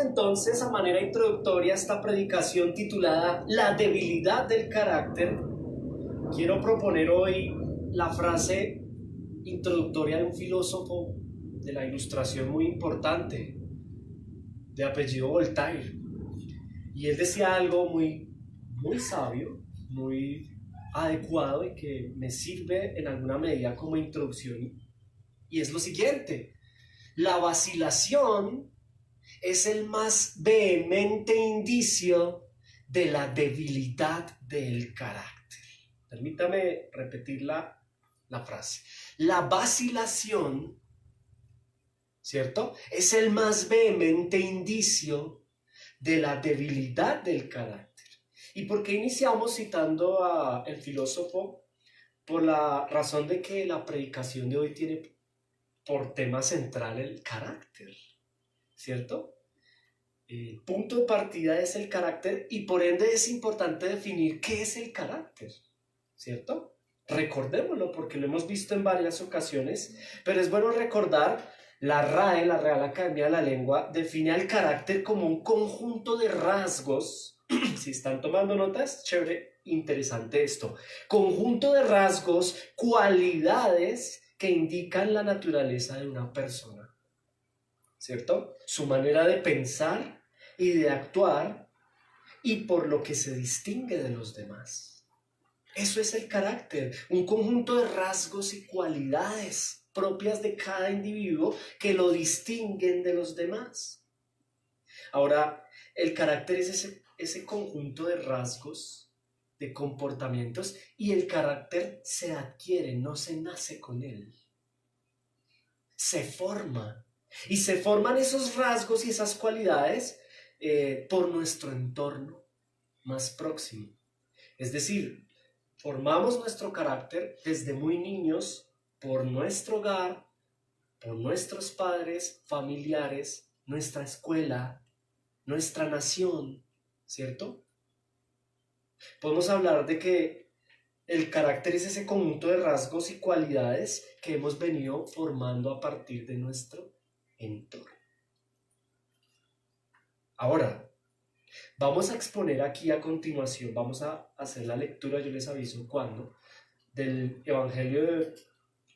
entonces, a manera introductoria, esta predicación titulada La debilidad del carácter. Quiero proponer hoy la frase introductoria de un filósofo de la Ilustración muy importante, de apellido Voltaire. Y él decía algo muy sabio, muy adecuado y que me sirve en alguna medida como introducción. Y es lo siguiente: la vacilación es el más vehemente indicio de la debilidad del carácter. Permítame repetir la frase. La vacilación, ¿cierto?, es el más vehemente indicio de la debilidad del carácter. ¿Y por qué iniciamos citando al filósofo? Por la razón de que la predicación de hoy tiene por tema central el carácter, ¿cierto? El punto de partida es el carácter y por ende es importante definir qué es el carácter, ¿cierto? Recordémoslo porque lo hemos visto en varias ocasiones, pero es bueno recordar. La RAE, la Real Academia de la Lengua, define al carácter como un conjunto de rasgos. Si están tomando notas, chévere, interesante esto. Conjunto de rasgos, cualidades que indican la naturaleza de una persona, ¿cierto? Su manera de pensar y de actuar y por lo que se distingue de los demás. Eso es el carácter, un conjunto de rasgos y cualidades propias de cada individuo que lo distinguen de los demás. Ahora, el carácter es ese conjunto de rasgos, de comportamientos, y el carácter se adquiere, no se nace con él. Se forma. Y se forman esos rasgos y esas cualidades por nuestro entorno más próximo. Es decir, formamos nuestro carácter desde muy niños por nuestro hogar, por nuestros padres, familiares, nuestra escuela, nuestra nación, ¿cierto? Podemos hablar de que el carácter es ese conjunto de rasgos y cualidades que hemos venido formando a partir de nuestro entorno. Ahora, vamos a exponer aquí a continuación, vamos a hacer la lectura, yo les aviso cuándo, del Evangelio de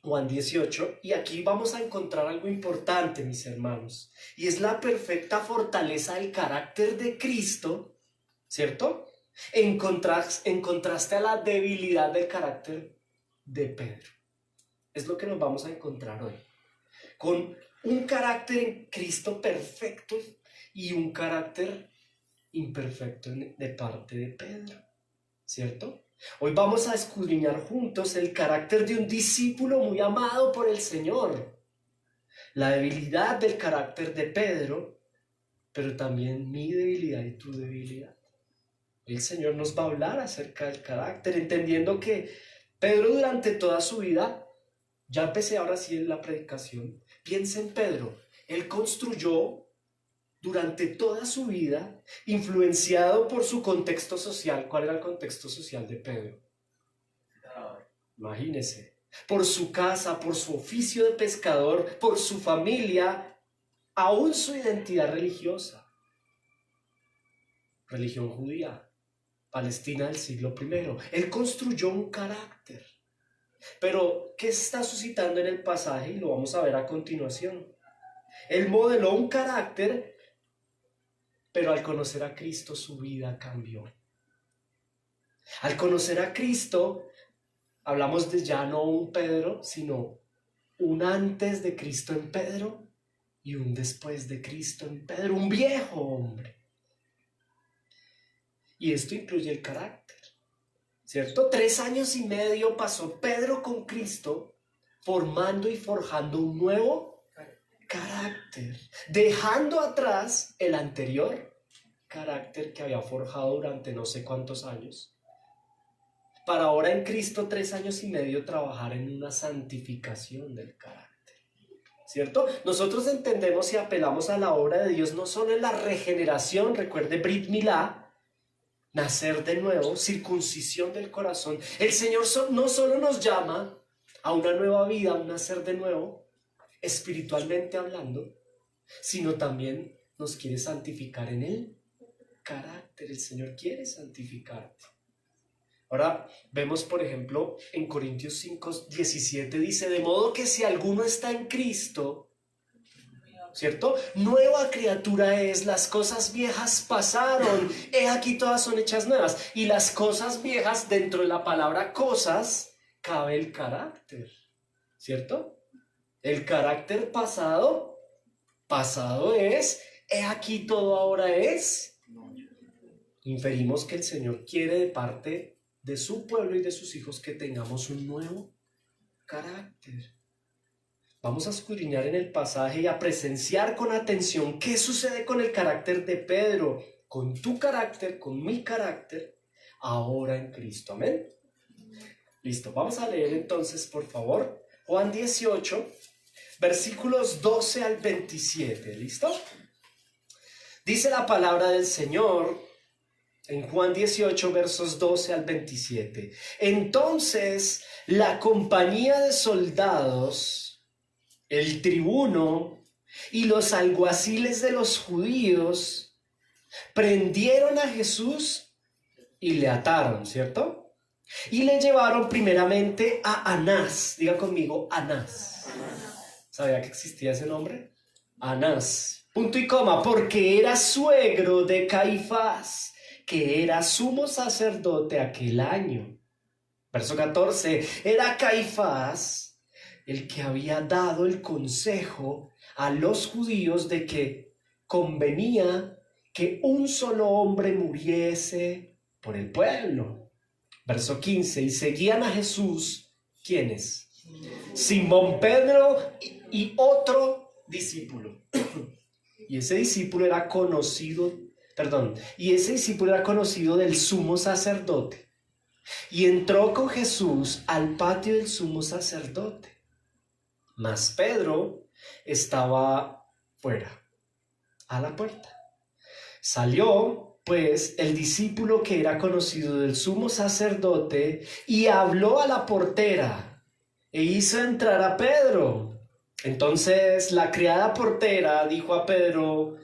Juan 18, y aquí vamos a encontrar algo importante, mis hermanos, y es la perfecta fortaleza del carácter de Cristo, ¿cierto?, en contraste a la debilidad del carácter de Pedro. Es lo que nos vamos a encontrar hoy, con un carácter en Cristo perfecto y un carácter imperfecto de parte de Pedro, ¿cierto? Hoy vamos a escudriñar juntos el carácter de un discípulo muy amado por el Señor, la debilidad del carácter de Pedro, pero también mi debilidad y tu debilidad. El Señor nos va a hablar acerca del carácter, entendiendo que Pedro durante toda su vida, ya empecé ahora sí en la predicación, piensa en Pedro, él construyó durante toda su vida, influenciado por su contexto social. ¿Cuál era el contexto social de Pedro? Imagínese, por su casa, por su oficio de pescador, por su familia, aún su identidad religiosa. Religión judía, Palestina del siglo I. Él construyó un carácter. Pero, ¿qué está suscitando en el pasaje? Y lo vamos a ver a continuación. Él modeló un carácter, pero al conocer a Cristo su vida cambió. Al conocer a Cristo, hablamos de ya no un Pedro, sino un antes de Cristo en Pedro y un después de Cristo en Pedro, un viejo hombre. Y esto incluye el carácter, ¿cierto? 3 años y medio pasó Pedro con Cristo formando y forjando un nuevo carácter, dejando atrás el anterior carácter que había forjado durante no sé cuántos años, para ahora en Cristo 3 años y medio trabajar en una santificación del carácter, ¿cierto? Nosotros entendemos y apelamos a la obra de Dios no solo en la regeneración, recuerde Brit Milá, nacer de nuevo, circuncisión del corazón. El Señor no solo nos llama a una nueva vida, a un nacer de nuevo, espiritualmente hablando, sino también nos quiere santificar en el carácter. El Señor quiere santificarte. Ahora vemos, por ejemplo, en Corintios 5:17 dice, de modo que si alguno está en Cristo, ¿cierto? Nueva criatura es, las cosas viejas pasaron, he aquí todas son hechas nuevas. Y las cosas viejas, dentro de la palabra cosas, cabe el carácter, ¿cierto? El carácter pasado es, he aquí todo ahora es. Inferimos que el Señor quiere de parte de su pueblo y de sus hijos que tengamos un nuevo carácter. Vamos a escudriñar en el pasaje y a presenciar con atención qué sucede con el carácter de Pedro, con tu carácter, con mi carácter, ahora en Cristo. Amén. Listo, vamos a leer entonces, por favor, Juan 18, versículos 12 al 27. ¿Listo? Dice la palabra del Señor en Juan 18, versos 12 al 27. Entonces, la compañía de soldados, el tribuno y los alguaciles de los judíos prendieron a Jesús y le ataron, ¿cierto? Y le llevaron primeramente a Anás. Diga conmigo, Anás. ¿Sabía que existía ese nombre? Anás. Punto y coma, porque era suegro de Caifás, que era sumo sacerdote aquel año. Verso 14, era Caifás el que había dado el consejo a los judíos de que convenía que un solo hombre muriese por el pueblo. Verso 15, y seguían a Jesús, ¿quiénes? Simón Pedro y otro discípulo. Y ese discípulo era conocido del sumo sacerdote. Y entró con Jesús al patio del sumo sacerdote. Mas Pedro estaba fuera, a la puerta. Salió, pues, el discípulo que era conocido del sumo sacerdote y habló a la portera e hizo entrar a Pedro. Entonces la criada portera dijo a Pedro,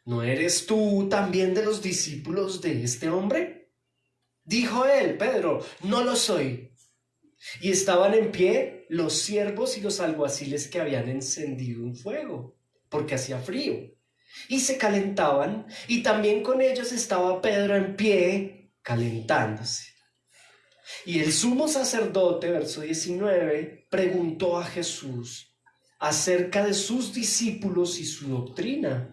¿no eres tú también de los discípulos de este hombre? Dijo él, Pedro, no lo soy. Y estaban en pie los siervos y los alguaciles que habían encendido un fuego, porque hacía frío, y se calentaban, y también con ellos estaba Pedro en pie, calentándose. Y el sumo sacerdote, verso 19, preguntó a Jesús acerca de sus discípulos y su doctrina.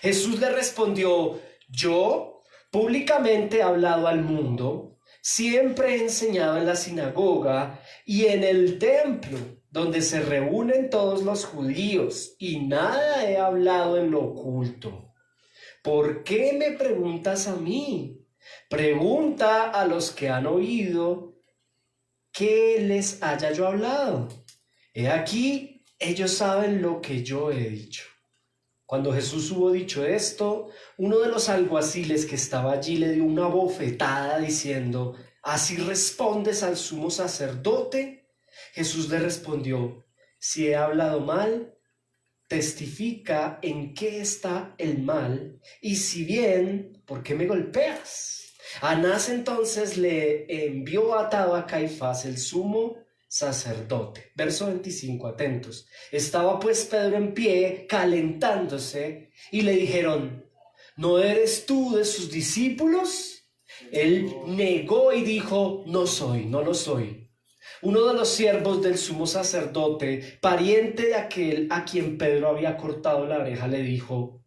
Jesús le respondió, yo públicamente he hablado al mundo, siempre he enseñado en la sinagoga y en el templo, donde se reúnen todos los judíos, y nada he hablado en lo oculto. ¿Por qué me preguntas a mí? Pregunta a los que han oído qué les haya yo hablado. He aquí, ellos saben lo que yo he dicho. Cuando Jesús hubo dicho esto, uno de los alguaciles que estaba allí le dio una bofetada diciendo, ¿así respondes al sumo sacerdote? Jesús le respondió, si he hablado mal, testifica en qué está el mal, y si bien, ¿por qué me golpeas? Anás entonces le envió atado a Caifás, el sumo sacerdote. Verso 25, atentos. Estaba pues Pedro en pie, calentándose, y le dijeron, ¿no eres tú de sus discípulos? Él negó y dijo, no lo soy. Uno de los siervos del sumo sacerdote, pariente de aquel a quien Pedro había cortado la oreja, le dijo,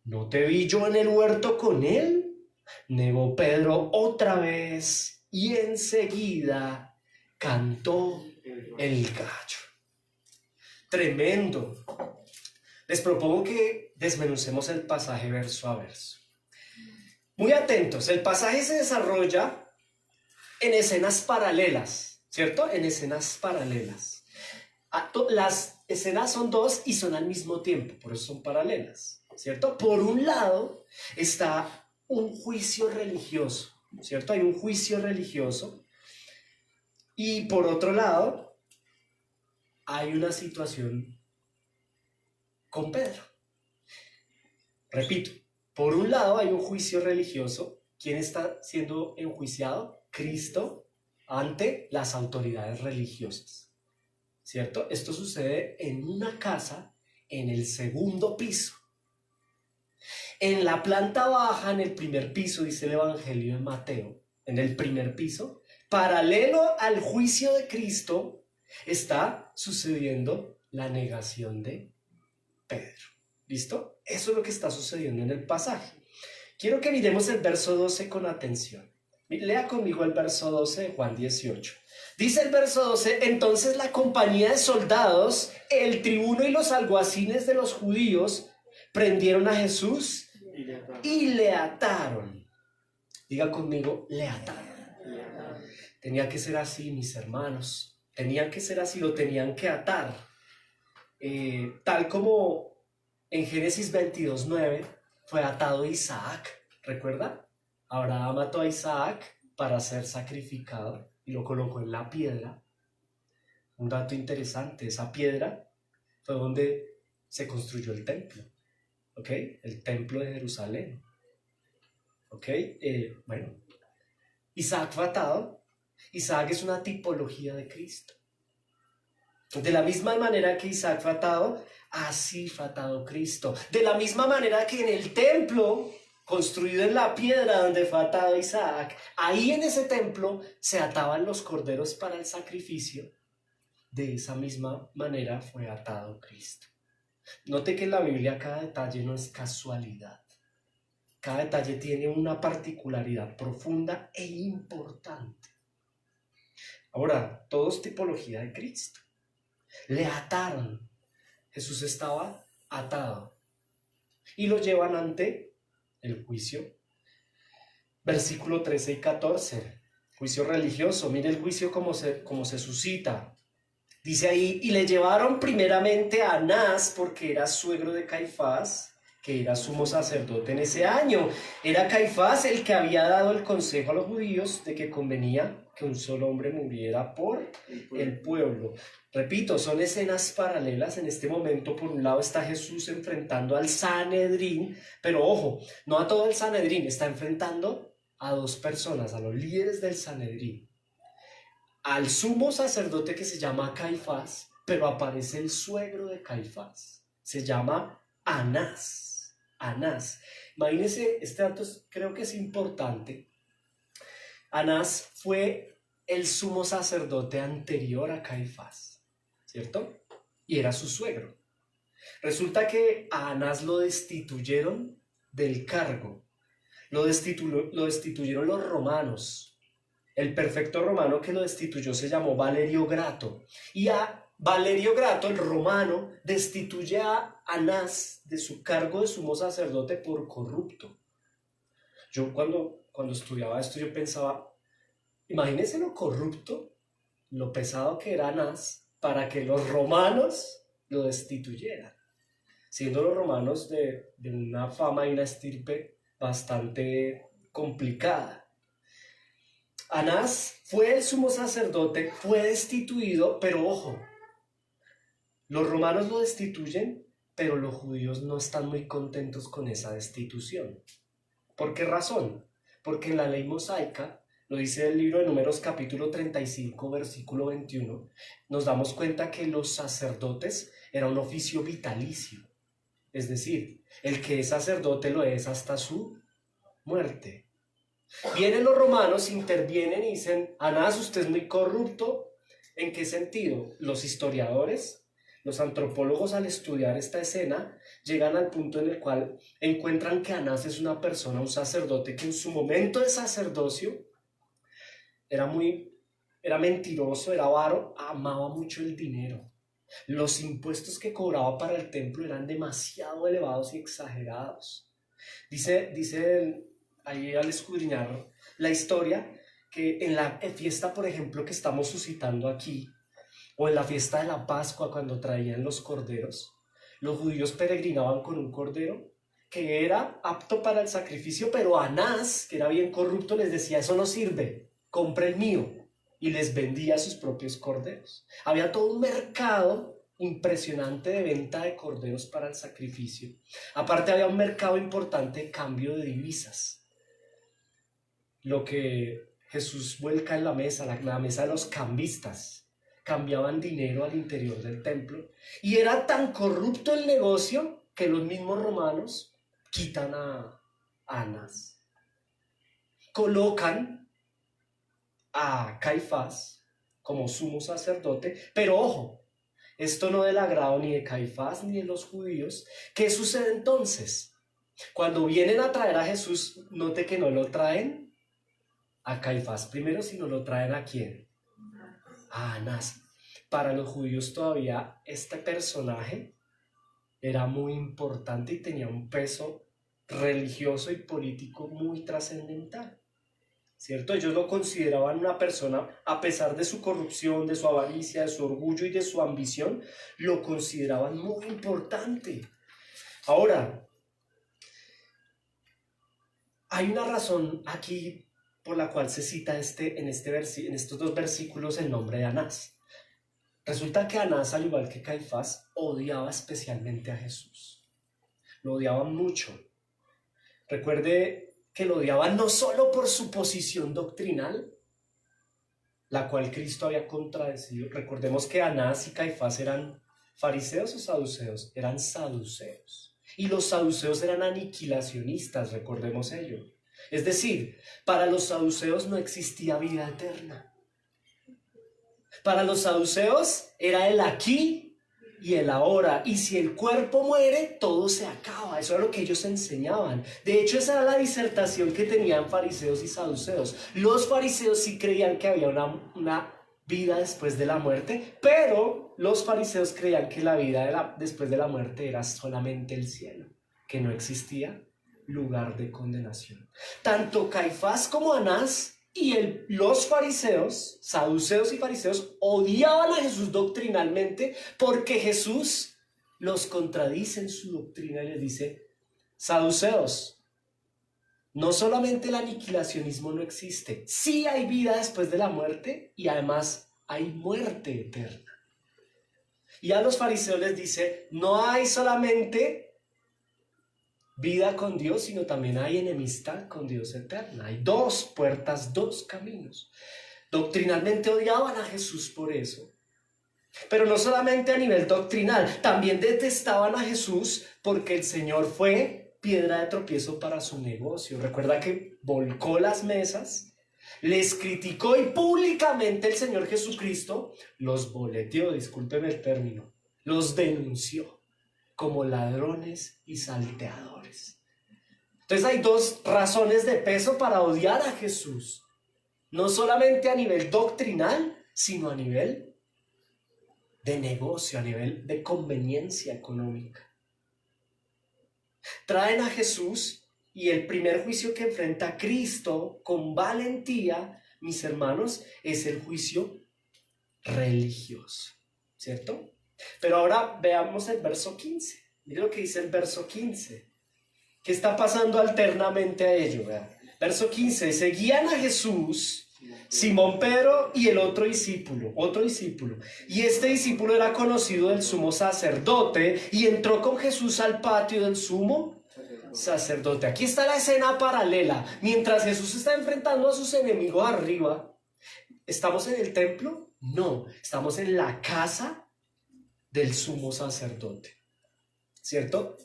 ¿no te vi yo en el huerto con él? Negó Pedro otra vez y enseguida cantó el gallo. Tremendo. Les propongo que desmenucemos el pasaje verso a verso. Muy atentos, el pasaje se desarrolla en escenas paralelas, ¿cierto? En escenas paralelas. Las escenas son dos y son al mismo tiempo, por eso son paralelas, ¿cierto? Por un lado está un juicio religioso, ¿cierto? Hay un juicio religioso. Y por otro lado, hay una situación con Pedro. Repito, por un lado hay un juicio religioso. ¿Quién está siendo enjuiciado? Cristo ante las autoridades religiosas, ¿cierto? Esto sucede en una casa en el segundo piso. En la planta baja, en el primer piso, dice el Evangelio de Mateo, en el primer piso, paralelo al juicio de Cristo, está sucediendo la negación de Pedro. ¿Listo? Eso es lo que está sucediendo en el pasaje. Quiero que miremos el verso 12 con atención. Lea conmigo el verso 12 de Juan 18. Dice el verso 12: entonces la compañía de soldados, el tribuno y los alguaciles de los judíos prendieron a Jesús y le ataron. Diga conmigo, le ataron. Tenía que ser así, mis hermanos. Tenía que ser así, lo tenían que atar. Tal como en Génesis 22:9 fue atado Isaac. ¿Recuerda? Abraham mató a Isaac para ser sacrificado y lo colocó en la piedra. Un dato interesante, esa piedra fue donde se construyó el templo. ¿Ok? El templo de Jerusalén. ¿Ok? Bueno, Isaac fue atado. Isaac es una tipología de Cristo. De la misma manera que Isaac fue atado, así fue atado Cristo. De la misma manera que en el templo construido en la piedra donde fue atado Isaac, ahí en ese templo se ataban los corderos para el sacrificio. De esa misma manera fue atado Cristo. Note que en la Biblia cada detalle no es casualidad. Cada detalle tiene una particularidad profunda e importante. Ahora, todo es tipología de Cristo. Le ataron. Jesús estaba atado. Y lo llevan ante el juicio. Versículo 13 y 14. Juicio religioso. Mire el juicio cómo se suscita. Dice ahí: y le llevaron primeramente a Anás, porque era suegro de Caifás, que era sumo sacerdote en ese año. Era Caifás el que había dado el consejo a los judíos de que convenía que un solo hombre muriera por el pueblo. Repito, son escenas paralelas. En este momento, por un lado está Jesús enfrentando al Sanedrín, pero ojo, no a todo el Sanedrín, está enfrentando a dos personas, a los líderes del Sanedrín. Al sumo sacerdote que se llama Caifás, pero aparece el suegro de Caifás, se llama Anás. Anás. Imagínense, este dato creo que es importante. Anás fue el sumo sacerdote anterior a Caifás, ¿cierto? Y era su suegro. Resulta que a Anás lo destituyeron del cargo. Lo destituyeron los romanos. El prefecto romano que lo destituyó se llamó Valerio Grato. Y a Valerio Grato, el romano, destituye a Anás de su cargo de sumo sacerdote por corrupto. Yo cuando estudiaba esto, yo pensaba, imagínense lo corrupto, lo pesado que era Anás para que los romanos lo destituyeran. Siendo los romanos de una fama y una estirpe bastante complicada. Anás fue el sumo sacerdote, fue destituido, pero ojo, los romanos lo destituyen, pero los judíos no están muy contentos con esa destitución. ¿Por qué razón? Porque en la ley mosaica, lo dice el libro de Números capítulo 35, versículo 21, nos damos cuenta que los sacerdotes era un oficio vitalicio. Es decir, el que es sacerdote lo es hasta su muerte. Vienen los romanos, intervienen y dicen: Anás, usted es muy corrupto. ¿En qué sentido? Los historiadores, los antropólogos, al estudiar esta escena, llegan al punto en el cual encuentran que Anás es una persona, un sacerdote que en su momento de sacerdocio era mentiroso, era avaro, amaba mucho el dinero. Los impuestos que cobraba para el templo eran demasiado elevados y exagerados. Dice ahí al escudriñar la historia, que en la fiesta, por ejemplo, que estamos suscitando aquí, o en la fiesta de la Pascua, cuando traían los corderos, los judíos peregrinaban con un cordero que era apto para el sacrificio, pero Anás, que era bien corrupto, les decía: eso no sirve, compre el mío, y les vendía sus propios corderos. Había todo un mercado impresionante de venta de corderos para el sacrificio. Aparte había un mercado importante de cambio de divisas. Lo que Jesús vuelca en la mesa de los cambistas. Cambiaban dinero al interior del templo. Y era tan corrupto el negocio que los mismos romanos quitan a Anás. Colocan a Caifás como sumo sacerdote, pero ojo, esto no del agrado ni de Caifás ni de los judíos. ¿Qué sucede entonces? Cuando vienen a traer a Jesús, note que no lo traen a Caifás primero, sino lo traen ¿a quién? A Anás. Para los judíos todavía este personaje era muy importante y tenía un peso religioso y político muy trascendental, ¿cierto? Ellos lo consideraban una persona, a pesar de su corrupción, de su avaricia, de su orgullo y de su ambición, lo consideraban muy importante. Ahora, hay una razón aquí por la cual se cita en estos dos versículos el nombre de Anás. Resulta que Anás, al igual que Caifás, odiaba especialmente a Jesús. Lo odiaban mucho. Recuerde que lo odiaban no solo por su posición doctrinal, la cual Cristo había contradecido. Recordemos que Anás y Caifás eran fariseos o saduceos, eran saduceos. Y los saduceos eran aniquilacionistas, recordemos ello. Es decir, para los saduceos no existía vida eterna. Para los saduceos era el aquí y el ahora. Y si el cuerpo muere, todo se acaba. Eso era lo que ellos enseñaban. De hecho, esa era la disertación que tenían fariseos y saduceos. Los fariseos sí creían que había una vida después de la muerte, pero los fariseos creían que la vida después de la muerte era solamente el cielo, que no existía lugar de condenación. Tanto Caifás como Anás y los fariseos, saduceos y fariseos, odiaban a Jesús doctrinalmente porque Jesús los contradice en su doctrina y les dice: saduceos, no solamente el aniquilacionismo no existe, sí hay vida después de la muerte y además hay muerte eterna. Y a los fariseos les dice: no hay solamente vida con Dios, sino también hay enemistad con Dios eterna. Hay dos puertas, dos caminos. Doctrinalmente odiaban a Jesús por eso. Pero no solamente a nivel doctrinal, también detestaban a Jesús porque el Señor fue piedra de tropiezo para su negocio. Recuerda que volcó las mesas, les criticó y públicamente el Señor Jesucristo los boleteó, disculpen el término, los denunció como ladrones y salteadores. Entonces hay dos razones de peso para odiar a Jesús. No solamente a nivel doctrinal, sino a nivel de negocio, a nivel de conveniencia económica. Traen a Jesús y el primer juicio que enfrenta a Cristo con valentía, mis hermanos, es el juicio religioso, ¿cierto? Pero ahora veamos el verso 15. Mire lo que dice el verso 15. ¿Qué está pasando alternamente a ello? ¿Verdad? Verso 15. Seguían a Jesús, Simón Pedro y el otro discípulo. Y este discípulo era conocido del sumo sacerdote y entró con Jesús al patio del sumo sacerdote. Aquí está la escena paralela. Mientras Jesús está enfrentando a sus enemigos arriba, ¿estamos en el templo? No, estamos en la casa del sumo sacerdote, ¿cierto?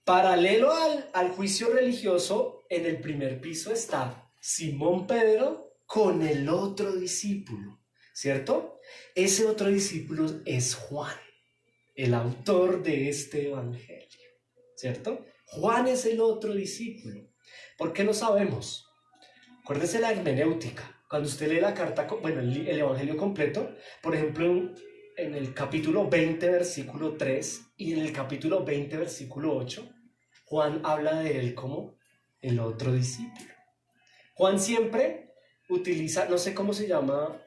Paralelo al juicio religioso, en el primer piso está Simón Pedro con el otro discípulo, ¿cierto? Ese otro discípulo es Juan, el autor de este evangelio, ¿cierto? Juan es el otro discípulo. ¿Por qué lo sabemos? Acuérdese la hermenéutica. Cuando usted lee la carta, el evangelio completo, por ejemplo, en el capítulo 20, versículo 3 y en el capítulo 20, versículo 8, Juan habla de él como el otro discípulo. Juan siempre utiliza, no sé cómo se llama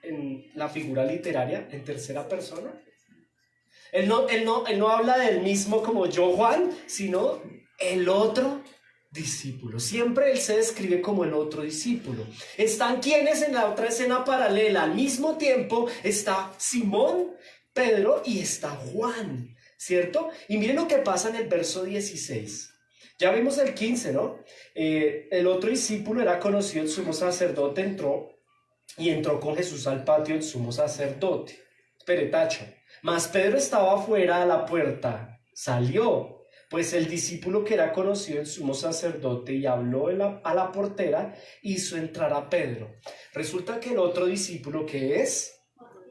en la figura literaria, en tercera persona. Él no habla del mismo como yo, Juan, sino el otro discípulo. Siempre él se describe como el otro discípulo. Están quienes en la otra escena paralela. Al mismo tiempo está Simón Pedro y está Juan, ¿cierto? Y miren lo que pasa en el verso 16. Ya vimos el 15, ¿no? El otro discípulo era conocido, el sumo sacerdote entró con Jesús al patio del sumo sacerdote. Espere, tacho. Mas Pedro estaba afuera a la puerta. Salió, pues el discípulo que era conocido el sumo sacerdote y habló a la portera, hizo entrar a Pedro. Resulta que el otro discípulo, que es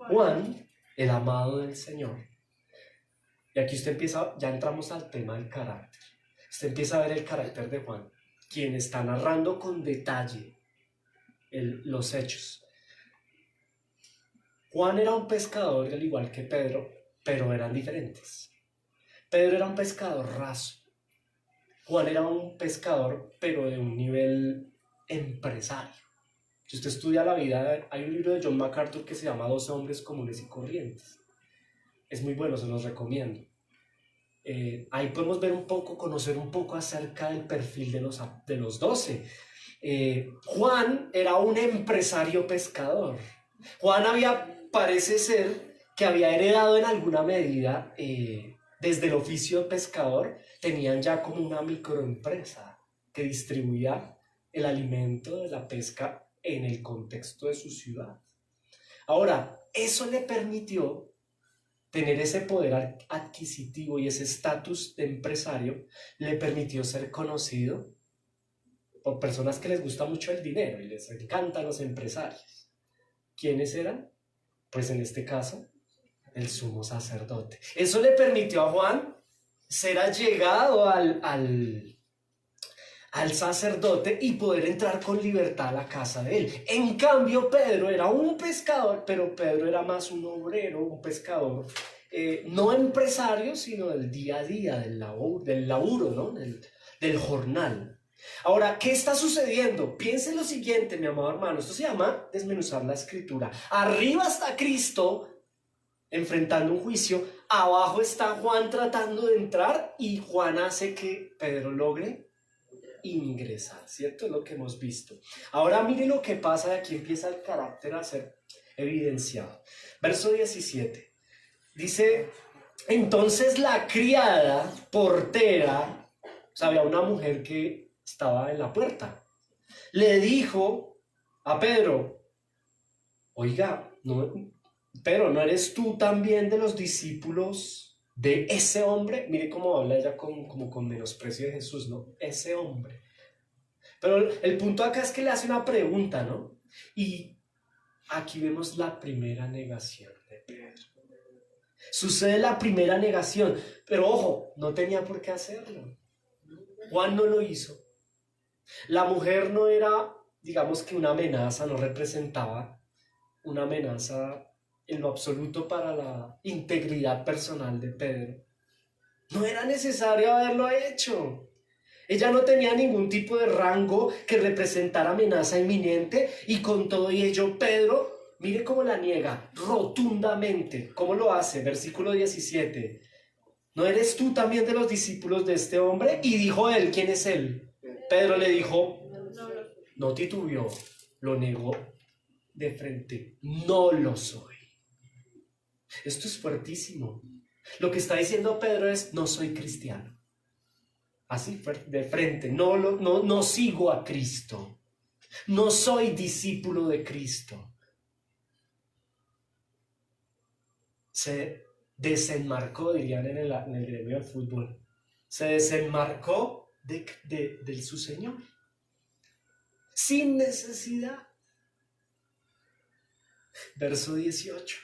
Juan, el amado del Señor. Y aquí usted empieza, ya entramos al tema del carácter. Usted empieza a ver el carácter de Juan, quien está narrando con detalle los hechos. Juan era un pescador al igual que Pedro, pero eran diferentes. Pedro era un pescador raso. Juan era un pescador, pero de un nivel empresario. Si usted estudia la vida, hay un libro de John MacArthur que se llama 12 hombres comunes y corrientes. Es muy bueno, se los recomiendo. Ahí podemos ver un poco, conocer un poco acerca del perfil de los 12. Juan era un empresario pescador. Juan parece ser que había heredado en alguna medida, desde el oficio de pescador, tenían ya como una microempresa que distribuía el alimento de la pesca en el contexto de su ciudad. Ahora, eso le permitió tener ese poder adquisitivo y ese estatus de empresario, le permitió ser conocido por personas que les gusta mucho el dinero y les encantan los empresarios. ¿Quiénes eran? Pues en este caso, el sumo sacerdote. Eso le permitió a Juan ser allegado al sacerdote y poder entrar con libertad a la casa de él. En cambio, Pedro era un pescador, pero Pedro era más un obrero, un pescador, no empresario, sino del día a día, del laburo, ¿no? del jornal. Ahora, ¿qué está sucediendo? Piense en lo siguiente, mi amado hermano. Esto se llama desmenuzar la escritura. Arriba está Cristo enfrentando un juicio. Abajo está Juan tratando de entrar y Juan hace que Pedro logre ingresar, ¿cierto? Es lo que hemos visto. Ahora mire lo que pasa, de aquí empieza el carácter a ser evidenciado. Verso 17. Dice, entonces la criada portera, o sea, había una mujer que estaba en la puerta, le dijo a Pedro, oiga, Pedro, ¿no eres tú también de los discípulos de ese hombre? Mire cómo habla ella como con menosprecio de Jesús, ¿no? Ese hombre. Pero el punto acá es que le hace una pregunta, ¿no? Y aquí vemos la primera negación de Pedro. Sucede la primera negación, pero ojo, no tenía por qué hacerlo. Juan no lo hizo. La mujer no era, digamos que una amenaza, no representaba una amenaza en lo absoluto para la integridad personal de Pedro. No era necesario haberlo hecho. Ella no tenía ningún tipo de rango que representara amenaza inminente y con todo ello Pedro, mire cómo la niega rotundamente. ¿Cómo lo hace? Versículo 17. ¿No eres tú también de los discípulos de este hombre? Y dijo él, ¿quién es él? Pedro le dijo, no titubeó, lo negó de frente. No lo soy. Esto es fuertísimo. Lo que está diciendo Pedro es, no soy cristiano. Así, de frente, no sigo a Cristo. No soy discípulo de Cristo. Se desenmarcó, dirían en el gremio del fútbol. Se desenmarcó de su Señor. Sin necesidad. Verso 18.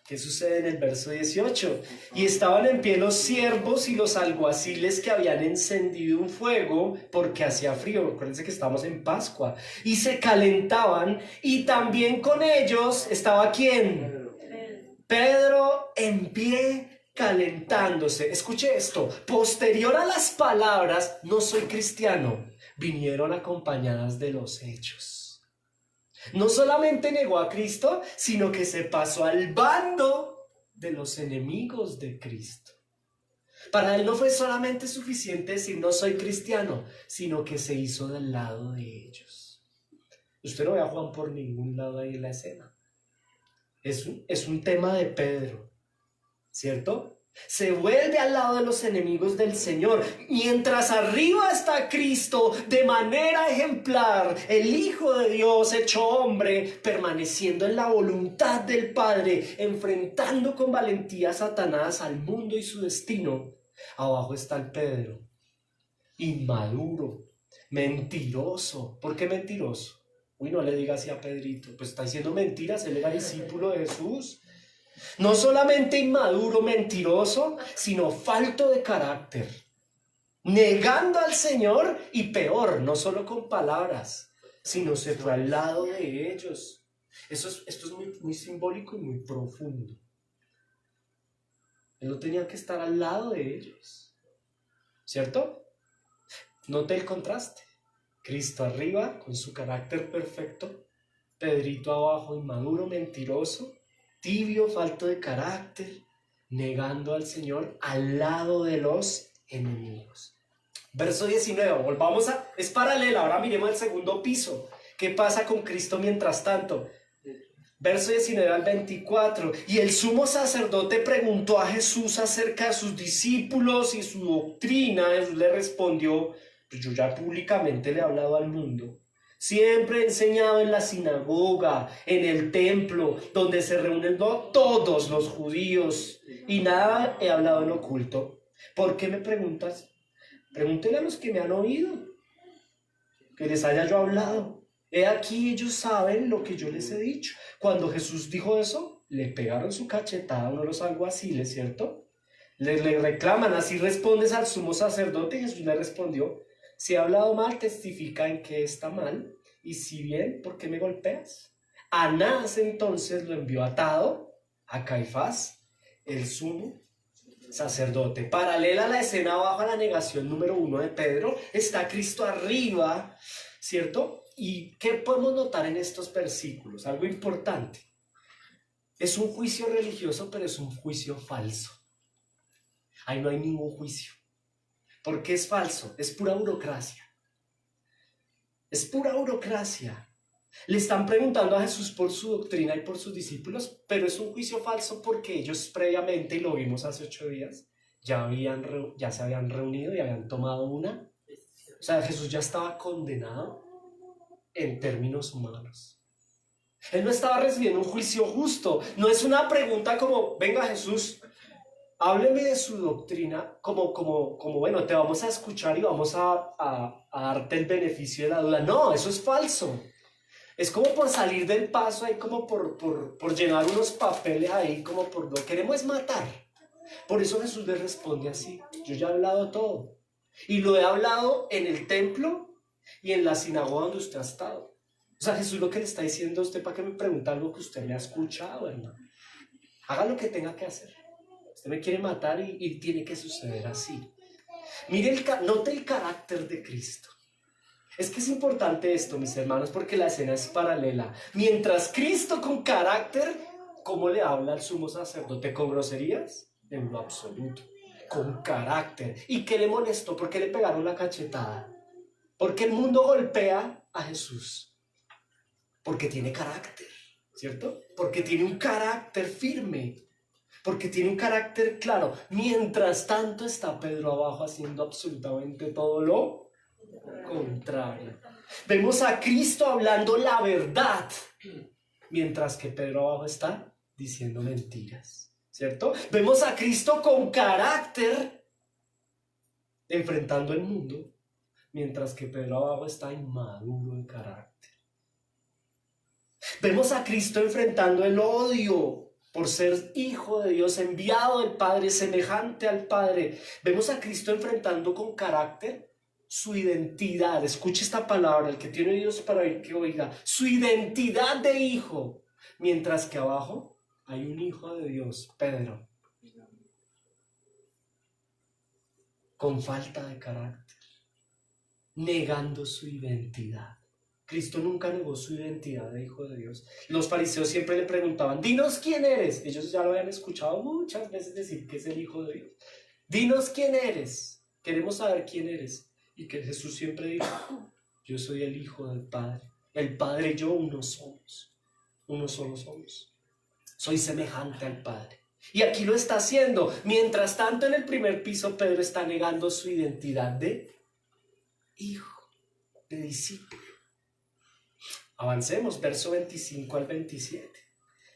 ¿Qué sucede en el verso 18? Y estaban en pie los siervos y los alguaciles que habían encendido un fuego porque hacía frío. Acuérdense que estamos en Pascua. Y se calentaban y también con ellos estaba ¿quién? Pedro en pie calentándose. Escuche esto. Posterior a las palabras, no soy cristiano, vinieron acompañadas de los hechos. No solamente negó a Cristo, sino que se pasó al bando de los enemigos de Cristo. Para él no fue solamente suficiente decir no soy cristiano, sino que se hizo del lado de ellos. Usted no ve a Juan por ningún lado ahí en la escena. Es un tema de Pedro. ¿cierto? Se vuelve al lado de los enemigos del Señor, mientras arriba está Cristo de manera ejemplar, el Hijo de Dios hecho hombre, permaneciendo en la voluntad del Padre, enfrentando con valentía a Satanás, al mundo y su destino. Abajo está el Pedro, inmaduro, mentiroso. ¿Por qué mentiroso? Uy, no le diga así a Pedrito, pues está diciendo mentiras, él era discípulo de Jesús. No solamente inmaduro, mentiroso, sino falto de carácter, negando al Señor, y peor, no solo con palabras, sino se fue al lado de ellos. Esto es muy simbólico y muy profundo. Él no tenía que estar al lado de ellos, ¿cierto? Note el contraste. Cristo arriba, con su carácter perfecto, Pedrito abajo, inmaduro, mentiroso, tibio, falto de carácter, negando al Señor al lado de los enemigos. Verso 19, es paralela, ahora miremos el segundo piso. ¿Qué pasa con Cristo mientras tanto? Verso 19 al 24, y el sumo sacerdote preguntó a Jesús acerca de sus discípulos y su doctrina. Jesús le respondió: pues yo ya públicamente le he hablado al mundo. Siempre he enseñado en la sinagoga, en el templo, donde se reúnen todos los judíos, y nada he hablado en oculto. ¿Por qué me preguntas? Pregúntenle a los que me han oído, que les haya yo hablado. He aquí, ellos saben lo que yo les he dicho. Cuando Jesús dijo eso, le pegaron su cachetada a uno de los alguaciles, ¿cierto? Le reclaman: así respondes al sumo sacerdote. Y Jesús le respondió: si he hablado mal, testifica en que está mal, y si bien, ¿por qué me golpeas? Anás entonces lo envió atado a Caifás, el sumo sacerdote. Paralela a la escena bajo, a la negación número 1 de Pedro, está Cristo arriba, ¿cierto? ¿Y qué podemos notar en estos versículos? Algo importante. Es un juicio religioso, pero es un juicio falso. Ahí no hay ningún juicio. ¿Por qué es falso? Es pura burocracia. Es pura burocracia. Le están preguntando a Jesús por su doctrina y por sus discípulos, pero es un juicio falso porque ellos previamente, y lo vimos hace 8 días, ya se habían reunido y habían tomado una. O sea, Jesús ya estaba condenado en términos humanos. Él no estaba recibiendo un juicio justo. No es una pregunta como: venga Jesús, hábleme de su doctrina, como bueno, te vamos a escuchar y vamos a darte el beneficio de la duda. No, eso es falso. Es como por salir del paso ahí, como por llenar unos papeles ahí, como por lo queremos matar. Por eso Jesús le responde así: yo ya he hablado todo. Y lo he hablado en el templo y en la sinagoga donde usted ha estado. O sea, Jesús lo que le está diciendo a usted: ¿para qué me pregunta algo que usted me ha escuchado, hermano? Haga lo que tenga que hacer. Usted me quiere matar y tiene que suceder así. Mire, note el carácter de Cristo. Es que es importante esto, mis hermanos, porque la escena es paralela. Mientras Cristo con carácter, ¿cómo le habla al sumo sacerdote? ¿Con groserías? En lo absoluto. Con carácter. ¿Y qué le molestó? ¿Por qué le pegaron la cachetada? Porque el mundo golpea a Jesús. Porque tiene carácter, ¿cierto? Porque tiene un carácter firme. Porque tiene un carácter claro. Mientras tanto está Pedro abajo haciendo absolutamente todo lo contrario. Vemos a Cristo hablando la verdad, mientras que Pedro abajo está diciendo mentiras, ¿cierto? Vemos a Cristo con carácter enfrentando el mundo, mientras que Pedro abajo está inmaduro en carácter. Vemos a Cristo enfrentando el odio por ser hijo de Dios, enviado del Padre, semejante al Padre. Vemos a Cristo enfrentando con carácter su identidad. Escuche esta palabra: el que tiene oídos para oír, que oiga. Su identidad de hijo, mientras que abajo hay un hijo de Dios, Pedro, con falta de carácter, negando su identidad. Cristo nunca negó su identidad de hijo de Dios. Los fariseos siempre le preguntaban: dinos quién eres. Ellos ya lo habían escuchado muchas veces decir que es el hijo de Dios. Dinos quién eres, queremos saber quién eres. Y que Jesús siempre dijo: yo soy el Hijo del Padre. El Padre y yo uno somos. Uno solo somos. Soy semejante al Padre. Y aquí lo está haciendo. Mientras tanto, en el primer piso, Pedro está negando su identidad de hijo, de discípulo. Avancemos, verso 25 al 27.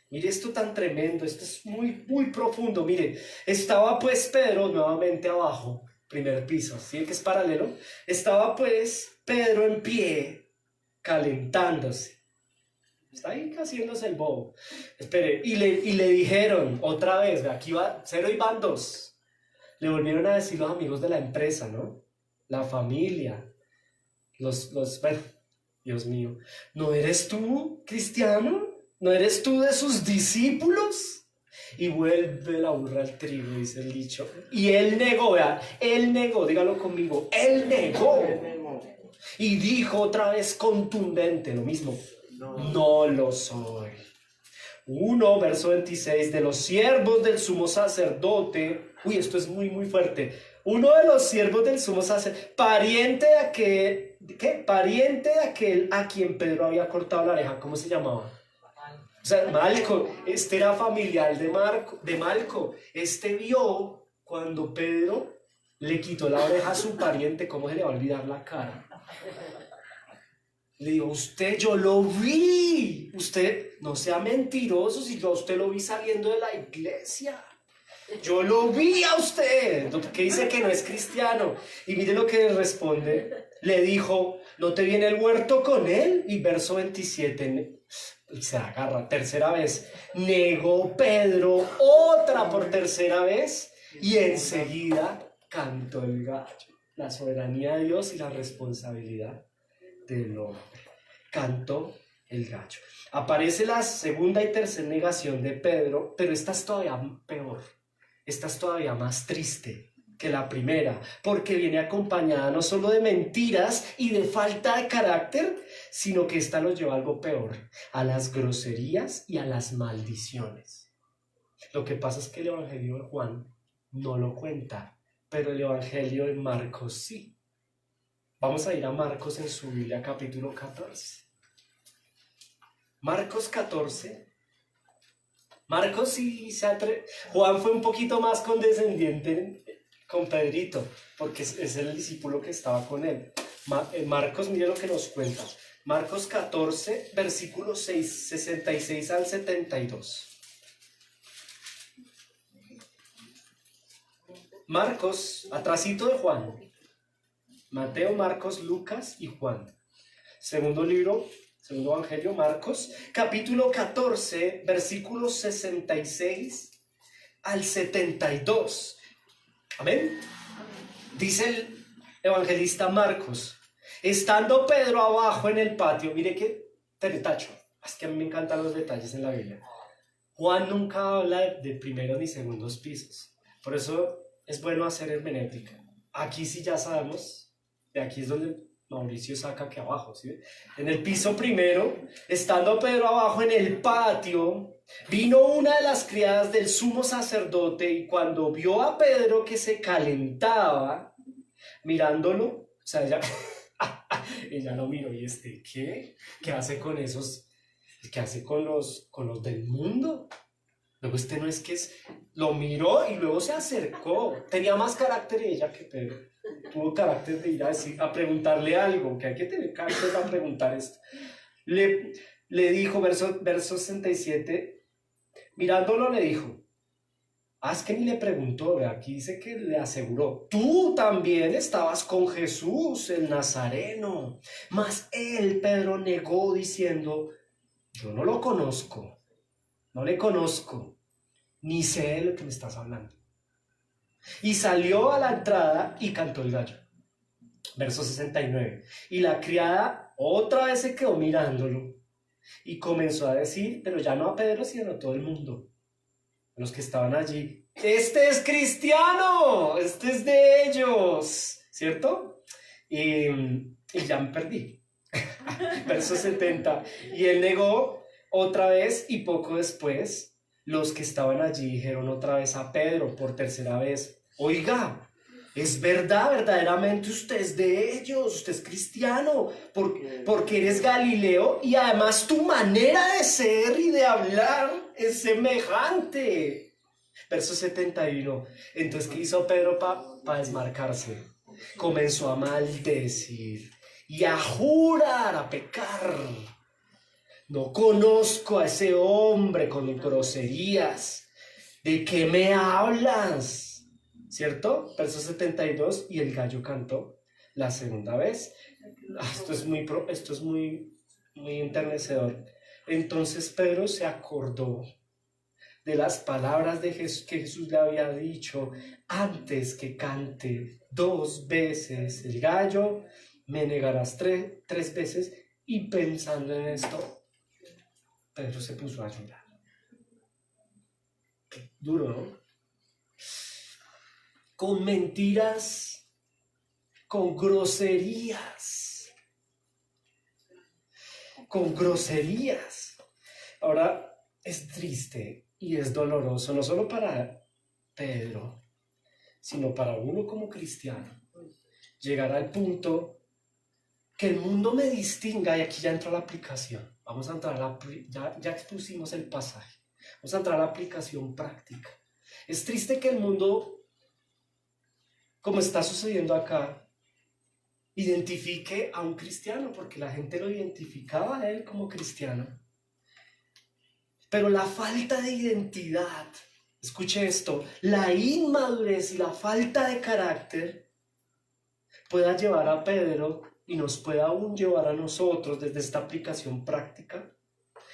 Mire esto tan tremendo, esto es muy, muy profundo. Mire, estaba pues Pedro nuevamente abajo, primer piso, ¿sí que es paralelo? Estaba pues Pedro en pie, calentándose. Está ahí haciéndose el bobo. Espere, y le dijeron otra vez, aquí va, 0 y van 2. Le volvieron a decir los amigos de la empresa, ¿no? La familia, bueno, Dios mío, ¿no eres tú cristiano? ¿No eres tú de sus discípulos? Y vuelve la burra al trigo, dice el dicho. Y él negó, vea, él negó, dígalo conmigo, él negó. Y dijo otra vez contundente, lo mismo, no lo soy. 1, verso 26, de los siervos del sumo sacerdote, uy, esto es muy, muy fuerte. Uno de los siervos del sumo sacerdote, pariente de aquel, ¿qué? Pariente de aquel a quien Pedro había cortado la oreja, ¿cómo se llamaba? O sea, Malco, este era familiar de Malco. Este vio cuando Pedro le quitó la oreja a su pariente, ¿cómo se le va a olvidar la cara? Le digo, usted, yo lo vi. Usted, no sea mentiroso, si yo a usted lo vi saliendo de la iglesia. Yo lo vi a usted, que dice que no es cristiano. Y mire lo que responde. Le dijo, ¿no te viene el huerto con él? Y verso 27, se agarra, tercera vez. Negó Pedro otra por tercera vez y enseguida cantó el gallo. La soberanía de Dios y la responsabilidad del hombre. Cantó el gallo. Aparece la segunda y tercera negación de Pedro, pero esta es todavía peor. Esta es todavía más triste que la primera, porque viene acompañada no solo de mentiras y de falta de carácter, sino que esta nos lleva a algo peor, a las groserías y a las maldiciones. Lo que pasa es que el Evangelio de Juan no lo cuenta, pero el Evangelio de Marcos sí. Vamos a ir a Marcos en su Biblia, capítulo 14. Marcos 14. Marcos sí se atreve. Juan fue un poquito más condescendiente con Pedrito, porque es el discípulo que estaba con él. Marcos, mire lo que nos cuenta. Marcos 14, versículos 66 al 72. Marcos, atrasito de Juan. Mateo, Marcos, Lucas y Juan. Segundo Evangelio, Marcos, capítulo 14, versículos 66 al 72. Amén. Dice el evangelista Marcos, estando Pedro abajo en el patio, mire qué detalle, es que a mí me encantan los detalles en la Biblia. Juan nunca habla de primeros ni segundos pisos, por eso es bueno hacer hermenéutica. Aquí sí ya sabemos, de aquí es donde Mauricio saca que abajo, ¿sí? En el piso primero, estando Pedro abajo en el patio, vino una de las criadas del sumo sacerdote y cuando vio a Pedro que se calentaba, mirándolo, o sea, ella lo miró y ¿qué? ¿Qué hace con esos? ¿Qué hace con los del mundo? Luego no es que lo miró y luego se acercó. Tenía más carácter ella que Pedro. Tuvo carácter de ir a preguntarle algo, que hay que tener carácter para preguntar esto. Le dijo, verso 67, mirándolo le dijo, es que ni le preguntó, aquí dice que le aseguró, tú también estabas con Jesús, el Nazareno. Mas él, Pedro, negó diciendo, yo no lo conozco, no le conozco, ni sé de lo que me estás hablando. Y salió a la entrada y cantó el gallo. Verso 69. Y la criada otra vez se quedó mirándolo y comenzó a decir, pero ya no a Pedro, sino a todo el mundo, a los que estaban allí, este es cristiano, este es de ellos, ¿cierto? Y ya me perdí. Verso 70. Y él negó otra vez y poco después los que estaban allí dijeron otra vez a Pedro por tercera vez, oiga, es verdad, verdaderamente usted es de ellos, usted es cristiano, porque eres Galileo y además tu manera de ser y de hablar es semejante. Verso 71. Entonces, ¿qué hizo Pedro para desmarcarse? Comenzó a maldecir y a jurar, a pecar. No conozco a ese hombre con groserías. ¿De qué me hablas? ¿Cierto? Verso 72. Y el gallo cantó la segunda vez. Esto es muy enternecedor. Entonces Pedro se acordó de las palabras que Jesús le había dicho: antes que cante 2 veces el gallo, me negarás 3 veces. Y pensando en esto, Pedro se puso a llorar. Duro, ¿no? Con mentiras, con groserías. Ahora, es triste y es doloroso, no solo para Pedro, sino para uno como cristiano, llegar al punto que el mundo me distinga. Y aquí ya entra la aplicación. Vamos a entrar ya expusimos el pasaje. Vamos a entrar a la aplicación práctica. Es triste que el mundo, como está sucediendo acá, identifique a un cristiano, porque la gente lo identificaba a él como cristiano. Pero la falta de identidad, escuche esto, la inmadurez y la falta de carácter pueda llevar a Pedro, y nos puede aún llevar a nosotros desde esta aplicación práctica,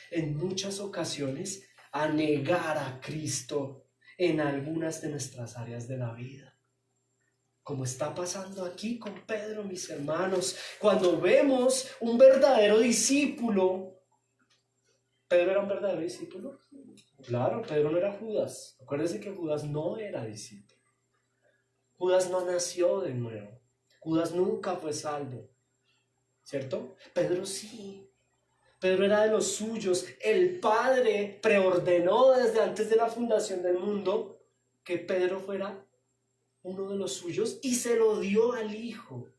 en muchas ocasiones, a negar a Cristo en algunas de nuestras áreas de la vida. Como está pasando aquí con Pedro, mis hermanos, cuando vemos un verdadero discípulo. ¿Pedro era un verdadero discípulo? Claro, Pedro no era Judas. Acuérdense que Judas no era discípulo. Judas no nació de nuevo. Judas nunca fue salvo. ¿Cierto? Pedro sí. Pedro era de los suyos. El Padre preordenó desde antes de la fundación del mundo que Pedro fuera uno de los suyos y se lo dio al Hijo.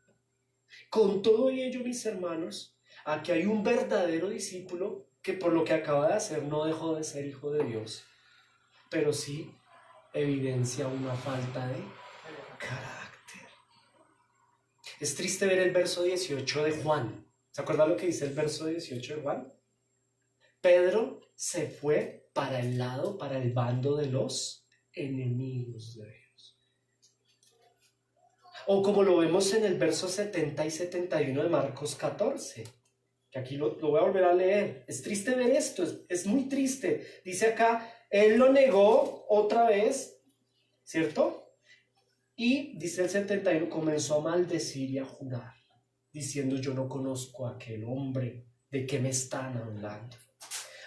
Con todo ello, mis hermanos, aquí hay un verdadero discípulo que por lo que acaba de hacer no dejó de ser hijo de Dios, pero sí evidencia una falta de carácter. Es triste ver el verso 18 de Juan. ¿Se acuerdan lo que dice el verso 18 de Juan? Pedro se fue para el bando de los enemigos de Dios. O como lo vemos en el verso 70 y 71 de Marcos 14, que aquí lo voy a volver a leer. Es triste ver esto, es muy triste. Dice acá, él lo negó otra vez, ¿cierto? Y dice el 71, comenzó a maldecir y a jurar, diciendo: yo no conozco a aquel hombre, ¿de qué me están hablando?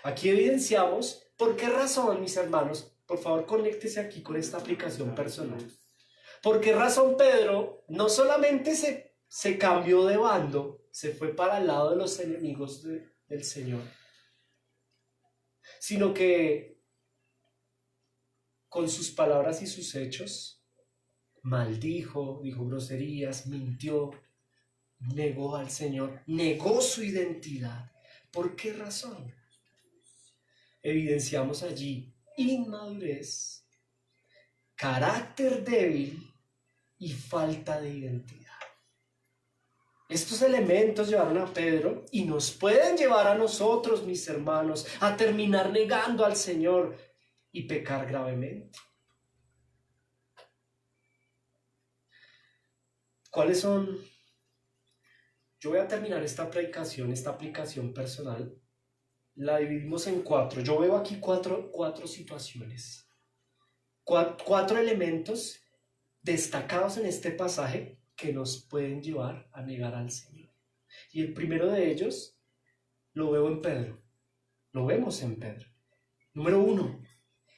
Aquí evidenciamos por qué razón, mis hermanos. Por favor, conéctese aquí con esta aplicación personal. ¿Por qué razón Pedro no solamente se cambió de bando, se fue para el lado de los enemigos del Señor, sino que con sus palabras y sus hechos maldijo, dijo groserías, mintió, negó al Señor, negó su identidad? ¿Por qué razón? Evidenciamos allí inmadurez, carácter débil y falta de identidad. Estos elementos llevaron a Pedro y nos pueden llevar a nosotros, mis hermanos, a terminar negando al Señor y pecar gravemente. ¿Cuáles son? Yo voy a terminar esta aplicación personal. La dividimos en 4. Yo veo aquí cuatro situaciones. 4 elementos destacados en este pasaje que nos pueden llevar a negar al Señor. Y el primero de ellos lo veo en Pedro. Lo vemos en Pedro. Número 1,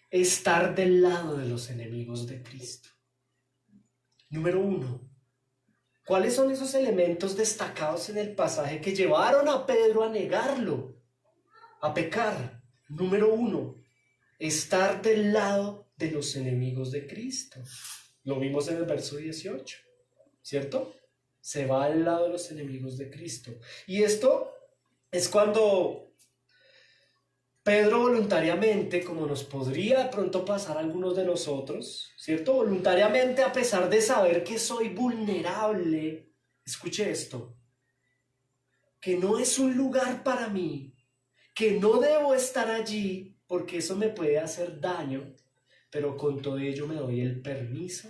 estar del lado de los enemigos de Cristo. Número 1, ¿cuáles son esos elementos destacados en el pasaje que llevaron a Pedro a negarlo, a pecar? Número 1, estar del lado de los enemigos de Cristo. Lo vimos en el verso 18, ¿cierto? Se va al lado de los enemigos de Cristo. Y esto es cuando Pedro voluntariamente, como nos podría de pronto pasar a algunos de nosotros, ¿cierto? Voluntariamente, a pesar de saber que soy vulnerable, escuche esto, que no es un lugar para mí, que no debo estar allí porque eso me puede hacer daño, pero con todo ello me doy el permiso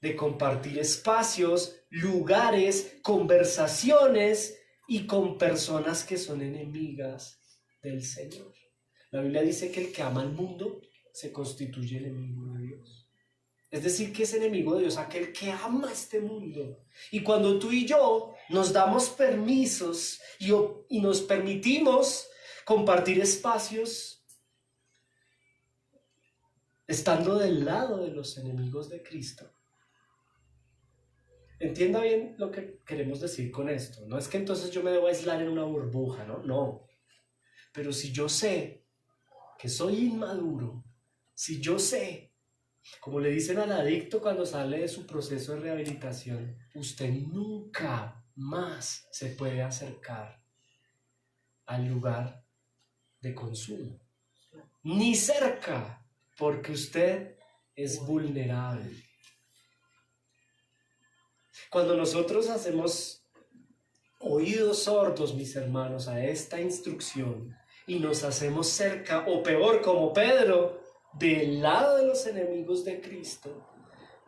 de compartir espacios, lugares, conversaciones y con personas que son enemigas del Señor. La Biblia dice que el que ama al mundo se constituye enemigo de Dios. Es decir, que es enemigo de Dios aquel que ama este mundo. Y cuando tú y yo nos damos permisos y nos permitimos compartir espacios, estando del lado de los enemigos de Cristo, entienda bien lo que queremos decir con esto. No es que entonces yo me debo aislar en una burbuja, ¿no? No. Pero si yo sé que soy inmaduro, si yo sé, como le dicen al adicto cuando sale de su proceso de rehabilitación, usted nunca más se puede acercar al lugar de consumo, ni cerca, porque usted es vulnerable. Cuando nosotros hacemos oídos sordos, mis hermanos, a esta instrucción y nos hacemos cerca, o peor, como Pedro, del lado de los enemigos de Cristo,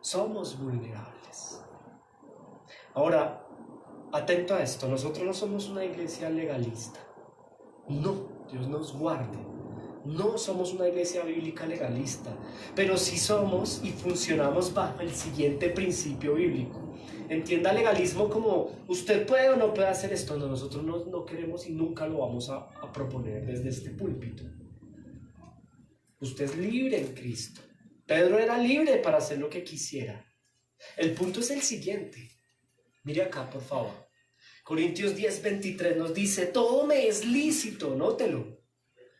somos vulnerables. Ahora, atento a esto, nosotros no somos una iglesia legalista. No, Dios nos guarde. No somos una iglesia bíblica legalista, pero sí somos y funcionamos bajo el siguiente principio bíblico. Entienda legalismo como usted puede o no puede hacer esto. No, nosotros no queremos y nunca lo vamos a proponer desde este púlpito. Usted es libre en Cristo. Pedro era libre para hacer lo que quisiera. El punto es el siguiente. Mire acá, por favor. Corintios 10:23 nos dice, todo me es lícito, nótelo,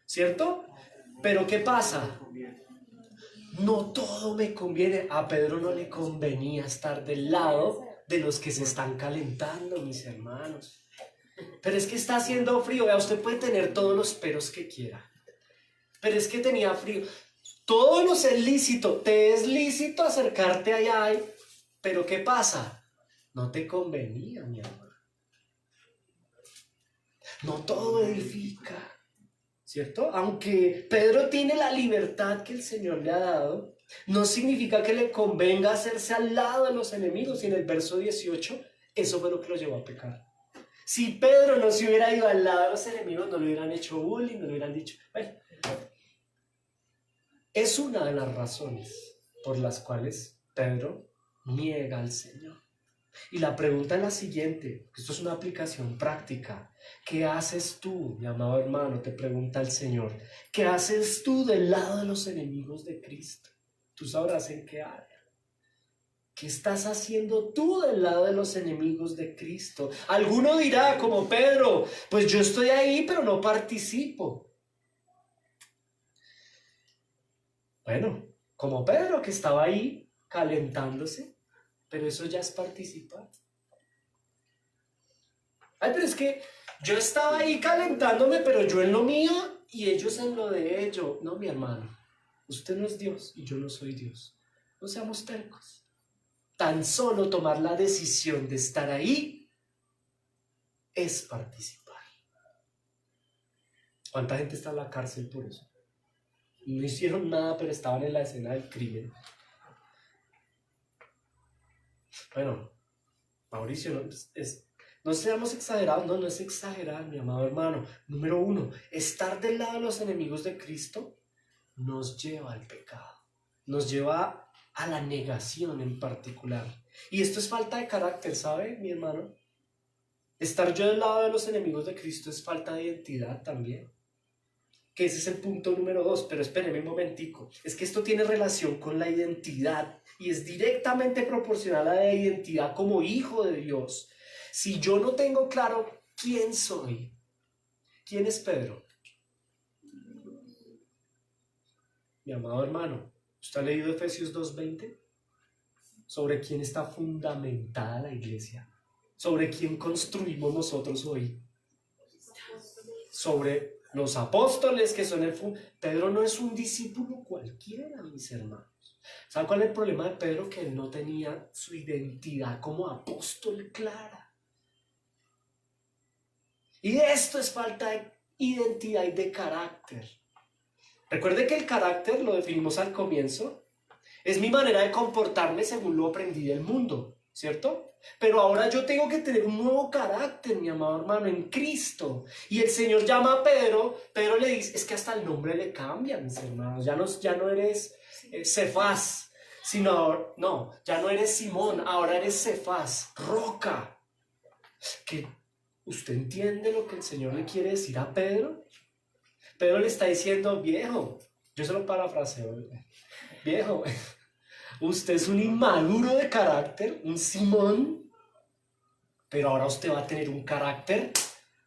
¿cierto? Pero ¿qué pasa? No todo me conviene. A Pedro no le convenía estar del lado de los que se están calentando, mis hermanos. Pero es que está haciendo frío. Vea, usted puede tener todos los peros que quiera, pero es que tenía frío. Todo nos es lícito. Te es lícito acercarte allá, pero ¿qué pasa? No te convenía, mi amor. No todo edifica, ¿cierto? Aunque Pedro tiene la libertad que el Señor le ha dado, no significa que le convenga hacerse al lado de los enemigos. Y en el verso 18, eso fue lo que lo llevó a pecar. Si Pedro no se hubiera ido al lado de los enemigos, no le hubieran hecho bullying, no le hubieran dicho... Bueno, es una de las razones por las cuales Pedro niega al Señor. Y la pregunta es la siguiente, esto es una aplicación práctica. ¿Qué haces tú, mi amado hermano? Te pregunta el Señor. ¿Qué haces tú del lado de los enemigos de Cristo? Tú sabrás en qué área. ¿Qué estás haciendo tú del lado de los enemigos de Cristo? Alguno dirá, como Pedro, pues yo estoy ahí, pero no participo. Bueno, como Pedro, que estaba ahí calentándose, pero eso ya es participar. Ay, pero es que yo estaba ahí calentándome, pero yo en lo mío y ellos en lo de ellos. No, mi hermano, usted no es Dios y yo no soy Dios. No seamos tercos. Tan solo tomar la decisión de estar ahí es participar. ¿Cuánta gente está en la cárcel por eso? No hicieron nada, pero estaban en la escena del crimen. Bueno, Mauricio, no seamos exagerados. No es exagerar, mi amado hermano. Número 1, estar del lado de los enemigos de Cristo nos lleva al pecado, nos lleva a la negación en particular. Y esto es falta de carácter, ¿sabe, mi hermano? Estar yo del lado de los enemigos de Cristo es falta de identidad también. Que ese es el punto número 2, pero espéreme un momentico. Es que esto tiene relación con la identidad y es directamente proporcional a la identidad como hijo de Dios. Si yo no tengo claro quién soy, ¿quién es Pedro? Mi amado hermano, ¿usted ha leído Efesios 2:20? Sobre quién está fundamentada la iglesia, sobre quién construimos nosotros hoy, sobre los apóstoles que son Pedro no es un discípulo cualquiera, mis hermanos. ¿Saben cuál es el problema de Pedro? Que él no tenía su identidad como apóstol clara. Y esto es falta de identidad y de carácter. Recuerde que el carácter, lo definimos al comienzo, es mi manera de comportarme según lo aprendí del mundo, ¿cierto? Pero ahora yo tengo que tener un nuevo carácter, mi amado hermano, en Cristo. Y el Señor llama a Pedro, Pedro le dice, es que hasta el nombre le cambia, mis hermanos, ya no eres Cefás, sino, no, ya no eres Simón, ahora eres Cefás, roca. ¿Que usted entiende lo que el Señor le quiere decir a Pedro? Pedro le está diciendo, viejo, yo se lo parafraseo, viejo, usted es un inmaduro de carácter, un Simón, pero ahora usted va a tener un carácter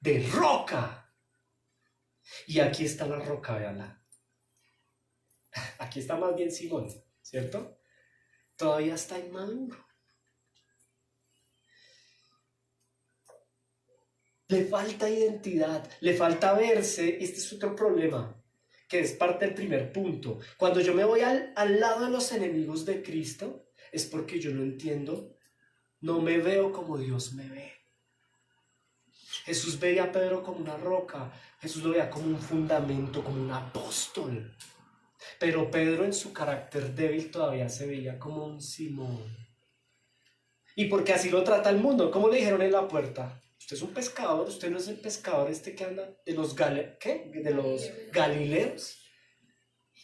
de roca. Y aquí está la roca, véanla. Aquí está más bien Simón, ¿cierto? Todavía está inmaduro. Le falta identidad, le falta verse. Este es otro problema, que es parte del primer punto. Cuando yo me voy al lado de los enemigos de Cristo, es porque yo no entiendo, no me veo como Dios me ve. Jesús veía a Pedro como una roca, Jesús lo veía como un fundamento, como un apóstol. Pero Pedro en su carácter débil todavía se veía como un Simón. Y porque así lo trata el mundo. ¿Cómo le dijeron en la puerta? Usted es un pescador, usted no es el pescador que anda de los Galileos.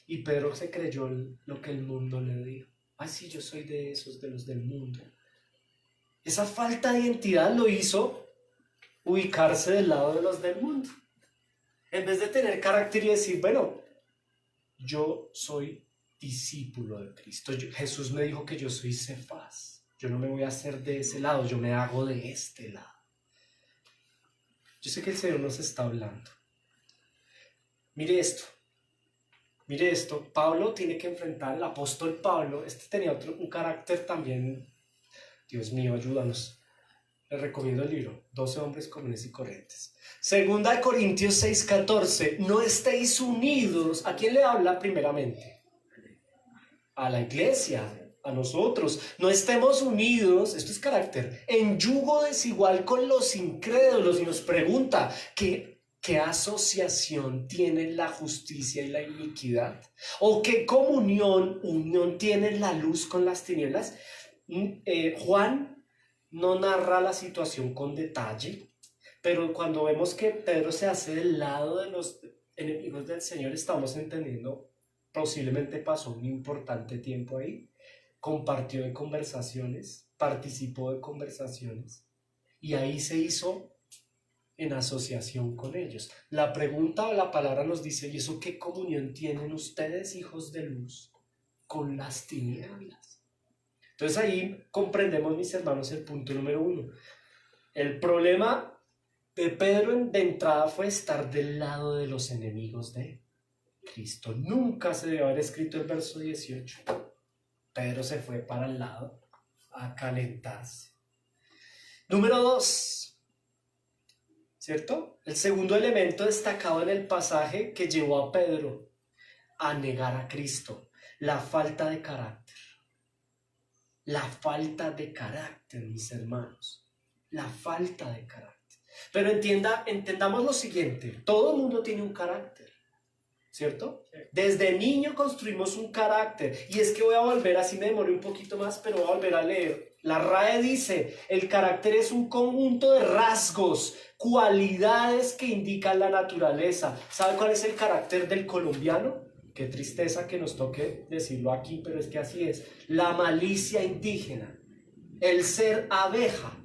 Y Pedro se creyó lo que el mundo le dijo. Ah, sí, yo soy de esos, de los del mundo. Esa falta de identidad lo hizo ubicarse del lado de los del mundo. En vez de tener carácter y decir, bueno, yo soy discípulo de Cristo. Jesús me dijo que yo soy Cefás. Yo no me voy a hacer de ese lado, yo me hago de este lado. Yo sé que el Señor nos está hablando. Mire esto. Pablo tiene que enfrentar, el apóstol Pablo, tenía un carácter también. Dios mío, ayúdanos. Les recomiendo el libro, 12 hombres comunes y corrientes. Segunda de Corintios 6:14, no estéis unidos. ¿A quién le habla primeramente? A la iglesia, a nosotros. No estemos unidos, esto es carácter, en yugo desigual con los incrédulos. Y nos pregunta, ¿qué asociación tienen la justicia y la iniquidad? ¿O qué unión tiene la luz con las tinieblas? Juan no narra la situación con detalle, pero cuando vemos que Pedro se hace del lado de los enemigos del Señor, estamos entendiendo, posiblemente pasó un importante tiempo ahí, compartió de conversaciones, participó de conversaciones, y ahí se hizo en asociación con ellos. La pregunta o la palabra nos dice, ¿y eso qué comunión tienen ustedes, hijos de luz, con las tinieblas? Entonces ahí comprendemos, mis hermanos, el punto número 1. El problema de Pedro de entrada fue estar del lado de los enemigos de Cristo. Nunca se debe haber escrito el verso 18. Pedro se fue para el lado a calentarse. Número 2, ¿cierto? El segundo elemento destacado en el pasaje que llevó a Pedro a negar a Cristo, la falta de carácter. La falta de carácter, mis hermanos. La falta de carácter. Pero entendamos lo siguiente. Todo el mundo tiene un carácter, ¿cierto? Desde niño construimos un carácter. Y es que voy a volver, así me demoré un poquito más, pero voy a volver a leer. La RAE dice, el carácter es un conjunto de rasgos, cualidades que indican la naturaleza. ¿Sabe cuál es el carácter del colombiano? Qué tristeza que nos toque decirlo aquí, pero es que así es. La malicia indígena, el ser abeja.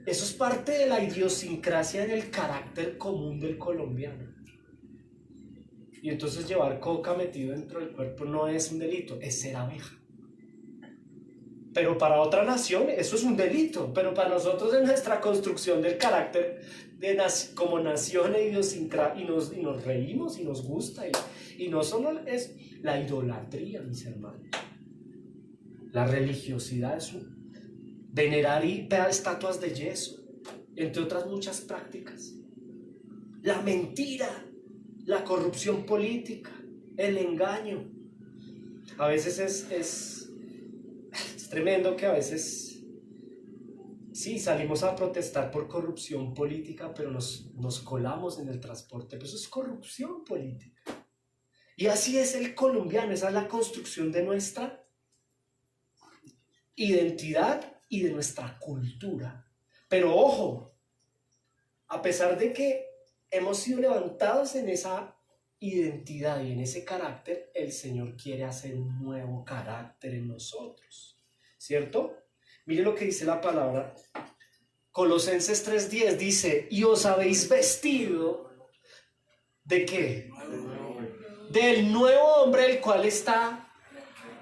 Eso es parte de la idiosincrasia en el carácter común del colombiano. Y entonces llevar coca metido dentro del cuerpo no es un delito, es ser abeja. Pero para otra nación eso es un delito, pero para nosotros en nuestra construcción del carácter como nación e idiosincrasia, y nos reímos y nos gusta, y no solo es la idolatría, mis hermanos, la religiosidad es venerar estatuas de yeso, entre otras muchas prácticas. la mentira, la corrupción política, el engaño. A veces es tremendo que a veces sí salimos a protestar por corrupción política, pero nos colamos en el transporte. Pero eso es corrupción política. Y así es el colombiano, esa es la construcción de nuestra identidad y de nuestra cultura. Pero ojo, a pesar de que hemos sido levantados en esa identidad y en ese carácter, el Señor quiere hacer un nuevo carácter en nosotros, ¿cierto? Mire lo que dice la palabra. Colosenses 3:10 dice, y os habéis vestido, ¿de qué? Del nuevo hombre, el cual está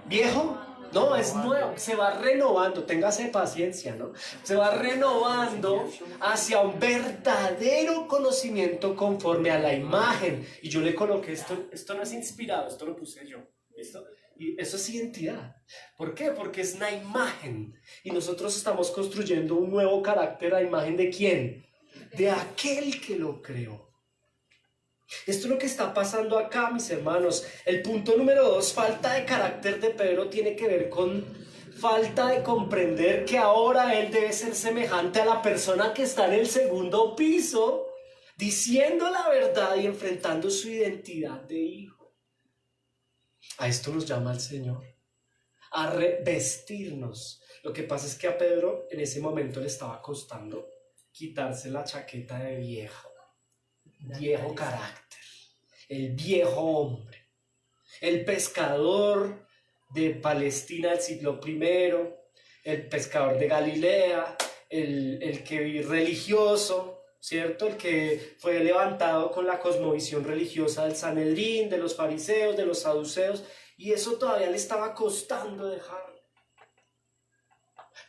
viejo. No, es nuevo, se va renovando, téngase paciencia, ¿no? Se va renovando hacia un verdadero conocimiento conforme a la imagen. Y yo le coloqué esto no es inspirado, esto lo puse yo, ¿listo? Y eso es identidad. ¿Por qué? Porque es una imagen. Y nosotros estamos construyendo un nuevo carácter a imagen ¿de quién? De aquel que lo creó. Esto es lo que está pasando acá, mis hermanos. El punto número 2, falta de carácter de Pedro, tiene que ver con falta de comprender que ahora él debe ser semejante a la persona que está en el segundo piso, diciendo la verdad y enfrentando su identidad de hijo. A esto nos llama el Señor, a revestirnos. Lo que pasa es que a Pedro en ese momento le estaba costando quitarse la chaqueta de viejo carácter, el viejo hombre, el pescador de Palestina del siglo I, el pescador de Galilea, el que religioso, ¿cierto? El que fue levantado con la cosmovisión religiosa del Sanedrín, de los fariseos, de los saduceos, y eso todavía le estaba costando dejar.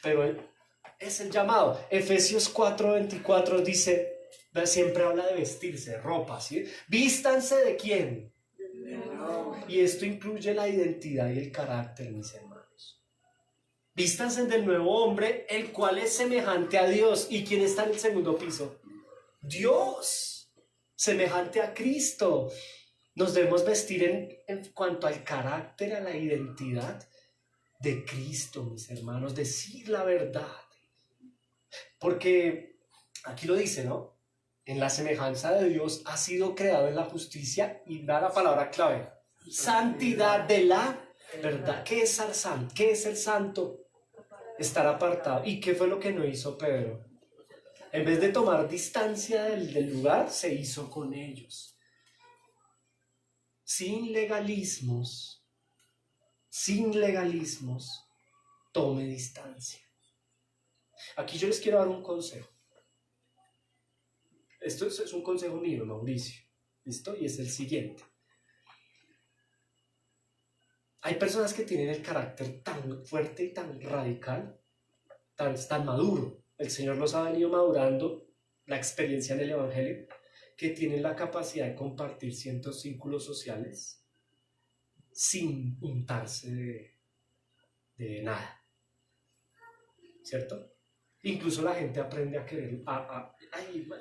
Pero es el llamado. Efesios 4:24 dice, siempre habla de vestirse, ropa, ¿sí? Vístanse ¿de quién? Y esto incluye la identidad y el carácter, mis hermanos. Vístanse del nuevo hombre, el cual es semejante a Dios. ¿Y quién está en el segundo piso? Dios, semejante a Cristo. Nos debemos vestir en cuanto al carácter, a la identidad de Cristo, mis hermanos, decir la verdad. Porque aquí lo dice, ¿no? En la semejanza de Dios ha sido creado en la justicia, y da la palabra clave, santidad de la verdad. ¿Qué es el santo? ¿Qué es el santo? Estar apartado. ¿Y qué fue lo que no hizo Pedro? En vez de tomar distancia del lugar, se hizo con ellos. Sin legalismos, tome distancia. Aquí yo les quiero dar un consejo. Esto es un consejo mío, Mauricio. ¿Listo? Y es el siguiente. Hay personas que tienen el carácter tan fuerte y tan radical, tan maduro. El Señor los ha venido madurando, la experiencia en el Evangelio, que tienen la capacidad de compartir ciertos círculos sociales sin untarse de nada. ¿Cierto? Incluso la gente aprende a querer.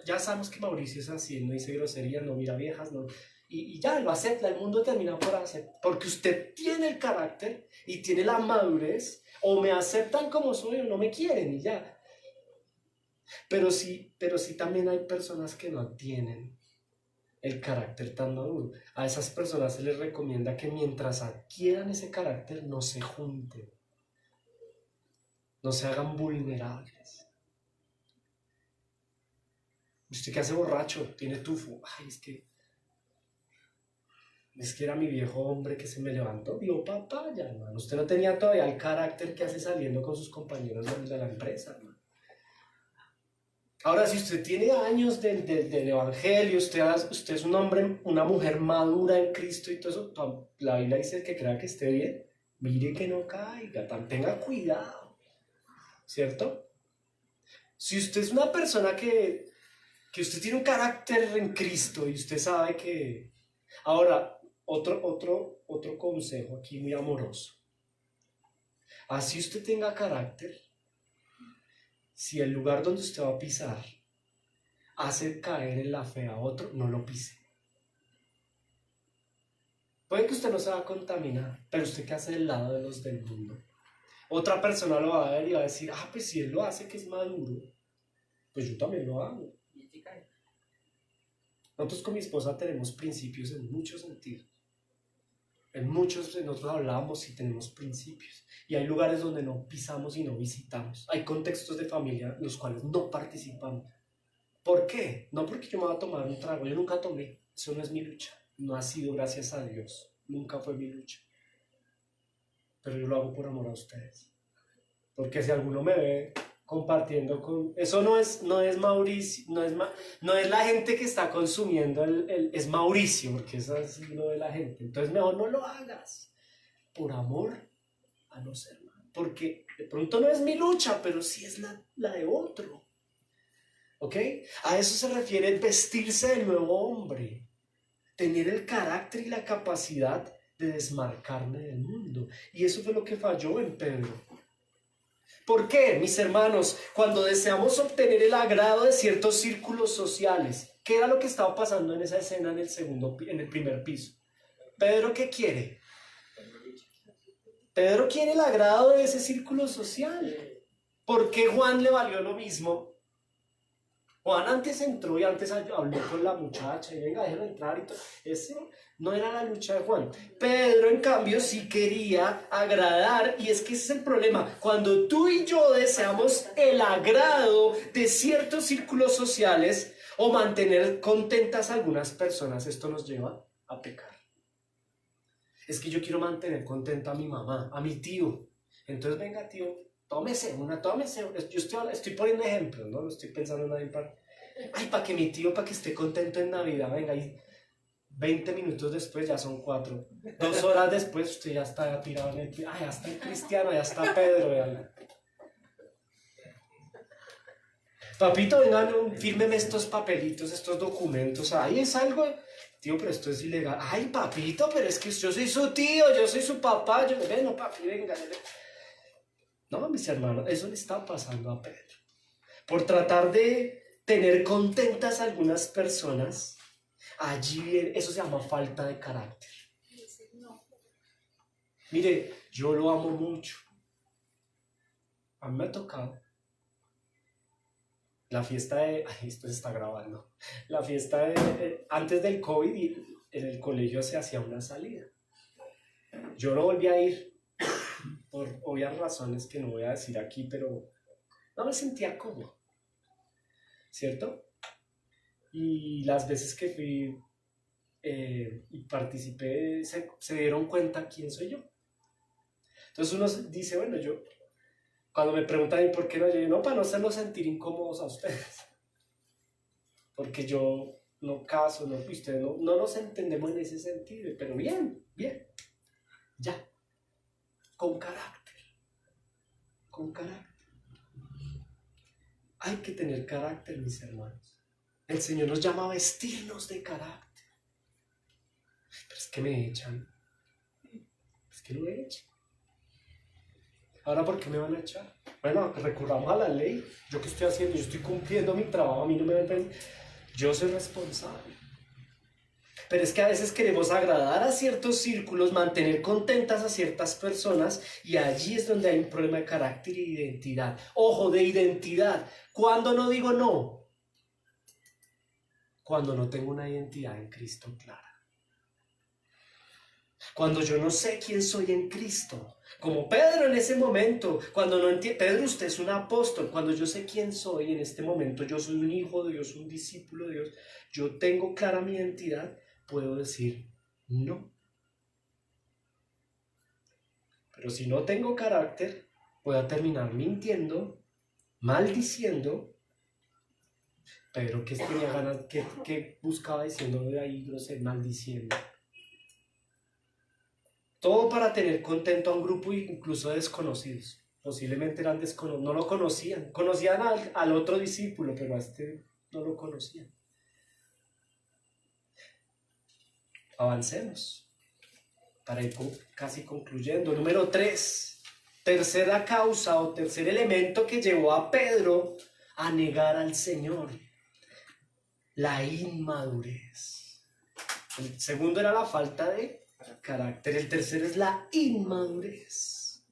Ya sabemos que Mauricio es así, él no dice groserías, no mira viejas, no. Y ya lo acepta, el mundo termina por aceptar. Porque usted tiene el carácter y tiene la madurez, o me aceptan como soy o no me quieren y ya. Pero sí también hay personas que no tienen el carácter tan maduro. A esas personas se les recomienda que mientras adquieran ese carácter no se junten, no se hagan vulnerables. Usted que hace borracho, tiene tufo. Ay, es que era mi viejo hombre que se me levantó. Dio papaya, hermano. Usted no tenía todavía el carácter que hace saliendo con sus compañeros de la empresa, hermano. Ahora, si usted tiene años del Evangelio, usted es un hombre, una mujer madura en Cristo y todo eso, la Biblia dice que crea que esté bien, mire que no caiga, tenga cuidado, ¿cierto? Si usted es una persona que usted tiene un carácter en Cristo y usted sabe que... Ahora, otro consejo aquí muy amoroso. Así usted tenga carácter, si el lugar donde usted va a pisar hace caer en la fe a otro, no lo pise. Puede que usted no se va a contaminar, pero usted qué hace del lado de los del mundo. Otra persona lo va a ver y va a decir, pues si él lo hace que es maduro, pues yo también lo hago. Nosotros con mi esposa tenemos principios en muchos sentidos. En muchos de nosotros hablamos y tenemos principios. Y hay lugares donde no pisamos y no visitamos. Hay contextos de familia en los cuales no participamos. ¿Por qué? No porque yo me voy a tomar un trago. Yo nunca tomé. Eso no es mi lucha. No ha sido gracias a Dios. Nunca fue mi lucha. Pero yo lo hago por amor a ustedes. Porque si alguno me ve compartiendo con... Eso no es Mauricio, no es la gente que está consumiendo es Mauricio, porque eso así no es la gente. Entonces mejor no lo hagas por amor a los hermanos. Porque de pronto no es mi lucha, pero sí es la de otro. ¿Ok? A eso se refiere el vestirse del nuevo hombre. Tener el carácter y la capacidad de desmarcarme del mundo. Y eso fue lo que falló en Pedro. ¿Por qué, mis hermanos? Cuando deseamos obtener el agrado de ciertos círculos sociales, ¿qué era lo que estaba pasando en esa escena en el primer piso? ¿Pedro qué quiere? Pedro quiere el agrado de ese círculo social. ¿Por qué Juan le valió lo mismo? Juan antes entró y antes habló con la muchacha y venga, déjelo entrar y todo. Ese no era la lucha de Juan. Pedro, en cambio, sí quería agradar, y es que ese es el problema. Cuando tú y yo deseamos el agrado de ciertos círculos sociales o mantener contentas a algunas personas, esto nos lleva a pecar. Es que yo quiero mantener contenta a mi mamá, a mi tío. Entonces, venga, tío, tómese. Yo estoy poniendo ejemplos, ¿no? No estoy pensando en nadie para que mi tío, para que esté contento en Navidad, venga, y 20 minutos después ya son 4. 2 horas después usted ya está tirado en el... ya está el Cristiano, ya está Pedro. Ya. Papito, vengan, fírmeme estos papelitos, estos documentos. Ahí es algo... Tío, pero esto es ilegal. Ay, papito, pero es que yo soy su tío, yo soy su papá. No, papi, venga. No, mis hermanos, eso le está pasando a Pedro. Por tratar de tener contentas a algunas personas, allí viene, eso se llama falta de carácter. Mire, yo lo amo mucho. A mí me ha tocado. La fiesta de... esto se está grabando. La fiesta de... antes del COVID, en el colegio se hacía una salida. Yo no volví a ir, por obvias razones que no voy a decir aquí, pero no me sentía cómodo. ¿Cierto? Y las veces que fui y participé, se dieron cuenta quién soy yo. Entonces uno dice, bueno, yo, cuando me preguntan por qué no, yo digo, no, para no hacerlos sentir incómodos a ustedes. Porque yo no caso, ustedes no nos entendemos en ese sentido, pero bien, ya, con carácter. Hay que tener carácter, mis hermanos. El Señor nos llama a vestirnos de carácter. Pero es que me echan. Es que lo echan. Ahora, ¿por qué me van a echar? Bueno, recurramos a la ley. ¿Yo qué estoy haciendo? Yo estoy cumpliendo mi trabajo. A mí no me ven. Yo soy responsable. Pero es que a veces queremos agradar a ciertos círculos, mantener contentas a ciertas personas, y allí es donde hay un problema de carácter y de identidad. Ojo, de identidad. ¿Cuándo no digo no? Cuando no tengo una identidad en Cristo clara. Cuando yo no sé quién soy en Cristo. Como Pedro en ese momento, cuando no entiendo, Pedro, usted es un apóstol. Cuando yo sé quién soy en este momento, yo soy un hijo de Dios, un discípulo de Dios, yo tengo clara mi identidad, puedo decir no. Pero si no tengo carácter, voy a terminar mintiendo, maldiciendo. Pedro, ¿qué tenía ganas? ¿Qué buscaba diciendo de ahí, no sé, maldiciendo? Todo para tener contento a un grupo incluso de desconocidos. Posiblemente eran desconocidos, no lo conocían. Conocían al otro discípulo, pero a este no lo conocían. Avancemos para ir casi concluyendo. Número 3. Tercera causa o tercer elemento que llevó a Pedro a negar al Señor. la inmadurez. El segundo era la falta de carácter. El tercero es la inmadurez.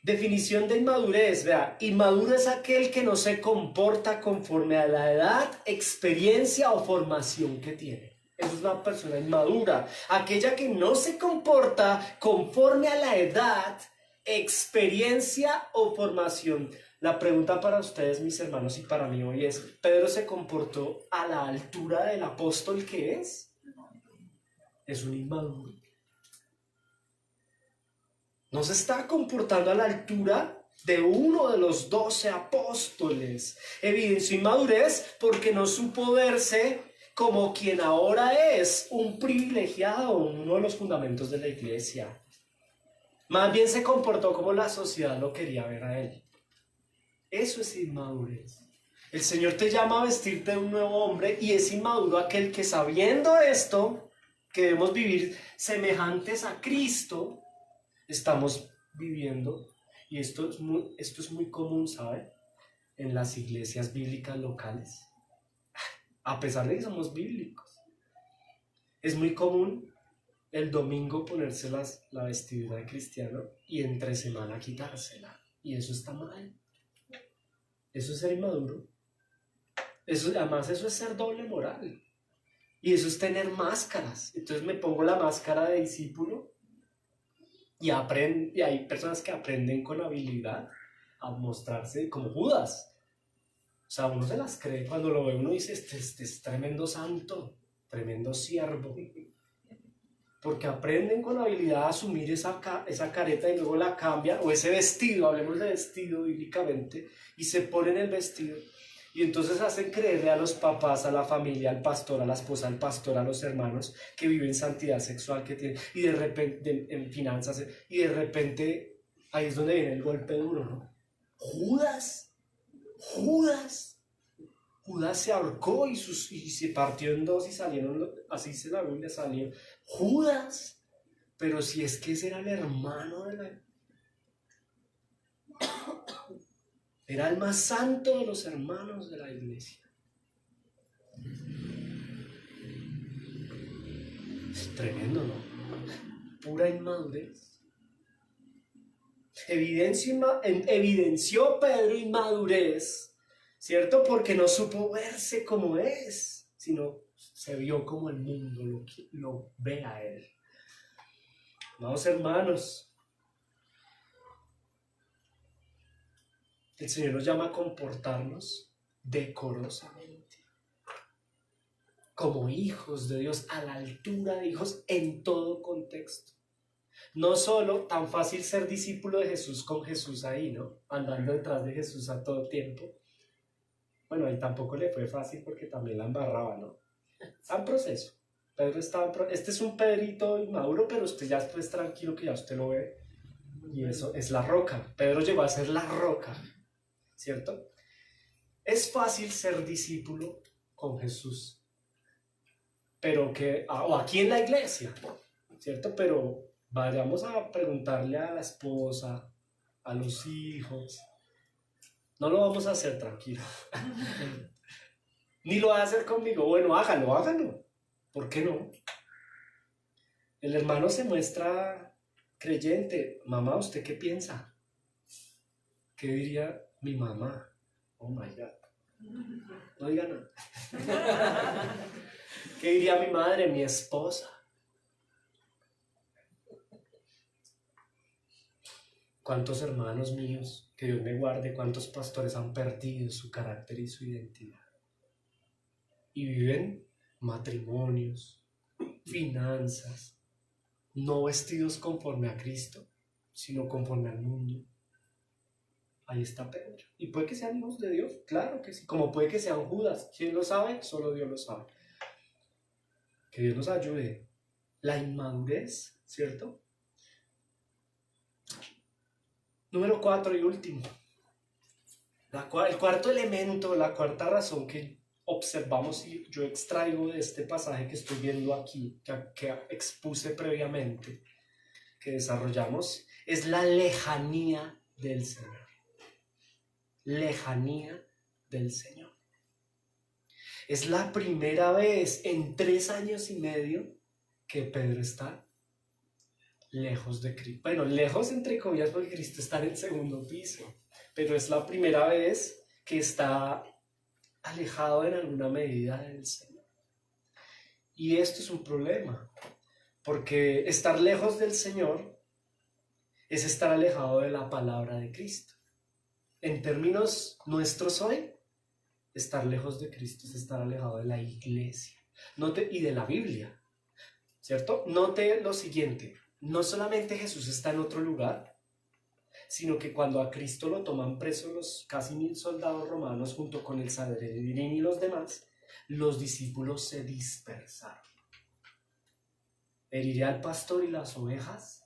Definición de inmadurez. Vea, inmaduro es aquel que no se comporta conforme a la edad, experiencia o formación que tiene. Esa es una persona inmadura. Aquella que no se comporta conforme a la edad, experiencia o formación. La pregunta para ustedes, mis hermanos, y para mí hoy es: ¿Pedro se comportó a la altura del apóstol que es? Es un inmaduro. No se está comportando a la altura de uno de los 12 apóstoles. Evidenció inmadurez porque no supo verse como quien ahora es, un privilegiado, uno de los fundamentos de la iglesia. Más bien se comportó como la sociedad lo quería ver a él. Eso es inmadurez. El Señor te llama a vestirte de un nuevo hombre, y es inmaduro aquel que, sabiendo esto, que debemos vivir semejantes a Cristo, estamos viviendo. Y esto es muy común, ¿sabe? En las iglesias bíblicas locales. A pesar de que somos bíblicos, es muy común el domingo ponerse la vestidura de cristiano y entre semana quitársela. Y eso está mal. Eso es ser inmaduro. Además, eso es ser doble moral. Y eso es tener máscaras. Entonces me pongo la máscara de discípulo y hay personas que aprenden con habilidad a mostrarse como Judas. O sea, uno se las cree cuando lo ve, uno dice: este es tremendo santo, tremendo siervo. Porque aprenden con habilidad a asumir esa careta y luego la cambian, o ese vestido, hablemos de vestido bíblicamente, y se ponen el vestido. Y entonces hacen creerle a los papás, a la familia, al pastor, a la esposa, al pastor, a los hermanos que viven santidad sexual, que tienen, y de repente, en finanzas, y de repente ahí es donde viene el golpe duro, ¿no? Judas se ahorcó y se partió en dos y salieron, así dice la Biblia, salió Judas. Pero si es que ese era el hermano era el más santo de los hermanos de la iglesia. Es tremendo, ¿no? Pura inmadurez. Evidenció Pedro inmadurez, ¿cierto? Porque no supo verse como es, sino se vio como el mundo lo ve a él. Amados hermanos, el Señor nos llama a comportarnos decorosamente, como hijos de Dios, a la altura de hijos en todo contexto. No solo tan fácil ser discípulo de Jesús con Jesús ahí, ¿no? Andando detrás de Jesús a todo tiempo. Bueno, ahí tampoco le fue fácil porque también la embarraba, ¿no? Está en proceso. Pedro este es un Pedrito inmaduro, pero usted ya después tranquilo que ya usted lo ve. Y eso es la roca. Pedro llegó a ser la roca, ¿cierto? Es fácil ser discípulo con Jesús, pero o aquí en la iglesia, ¿cierto? Pero vayamos a preguntarle a la esposa, a los hijos. No lo vamos a hacer, tranquilo. Ni lo va a hacer conmigo. Bueno, hágalo. ¿Por qué no? El hermano se muestra creyente. Mamá, ¿usted qué piensa? ¿Qué diría mi mamá? Oh my God. No diga nada. ¿Qué diría mi madre, mi esposa? ¿Cuántos hermanos míos, que Dios me guarde, cuántos pastores han perdido su carácter y su identidad? Y viven matrimonios, finanzas, no vestidos conforme a Cristo, sino conforme al mundo. Ahí está Pedro. ¿Y puede que sean hijos de Dios? Claro que sí. Como puede que sean Judas. ¿Quién lo sabe? Solo Dios lo sabe. Que Dios nos ayude. La inmadurez, ¿cierto? Número 4 y último. El cuarto elemento, la cuarta razón que observamos y yo extraigo de este pasaje que estoy viendo aquí, que expuse previamente, que desarrollamos, es la lejanía del Señor. Lejanía del Señor. Es la primera vez en 3 años y medio que Pedro está lejos de Cristo. Bueno, lejos entre comillas porque Cristo está en el segundo piso, pero es la primera vez que está alejado en alguna medida del Señor. Y esto es un problema, porque estar lejos del Señor es estar alejado de la palabra de Cristo. En términos nuestros hoy, estar lejos de Cristo es estar alejado de la iglesia y de la Biblia, ¿cierto? Note lo siguiente, no solamente Jesús está en otro lugar, sino que cuando a Cristo lo toman preso los casi 1000 soldados romanos junto con el Sanedrín y los demás, los discípulos se dispersaron. Heriré al pastor y las ovejas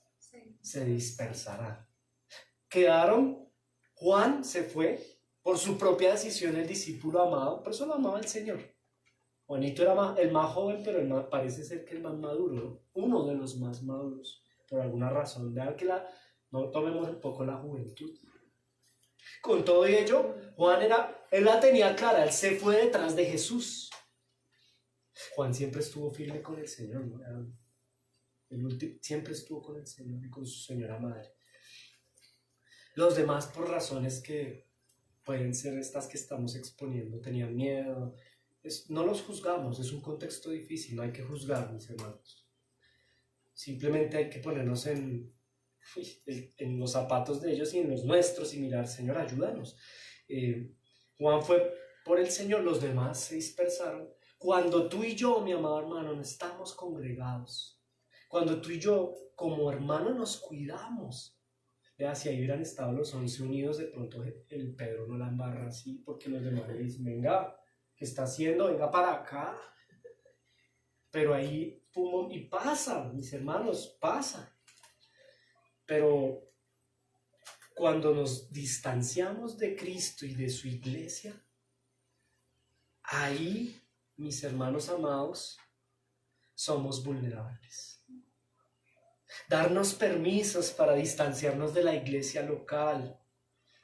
se dispersarán. Quedaron, Juan se fue por su propia decisión, el discípulo amado, por eso lo amaba el Señor. Juanito era el más joven, pero parece ser que el más maduro, ¿no? Uno de los más maduros, por alguna razón. Vean que no tomemos un poco la juventud. Con todo ello, él la tenía clara, él se fue detrás de Jesús. Juan siempre estuvo firme con el Señor, ¿no? Siempre estuvo con el Señor y con su señora madre. Los demás, por razones que pueden ser estas que estamos exponiendo, tenían miedo. No los juzgamos, es un contexto difícil, no hay que juzgar, mis hermanos. Simplemente hay que ponernos en los zapatos de ellos y en los nuestros y mirar, Señor, ayúdanos. Juan fue por el Señor, los demás se dispersaron. Cuando tú y yo, mi amado hermano, no estamos congregados, cuando tú y yo como hermanos nos cuidamos, vea, si ahí hubieran estado los 11 unidos, de pronto el Pedro no la embarra así, porque los demás le dicen, venga, ¿qué está haciendo? Venga para acá. Pero ahí, pum, y pasa, mis hermanos, pasa. Pero cuando nos distanciamos de Cristo y de su iglesia, ahí, mis hermanos amados, somos vulnerables. Darnos permisos para distanciarnos de la iglesia local,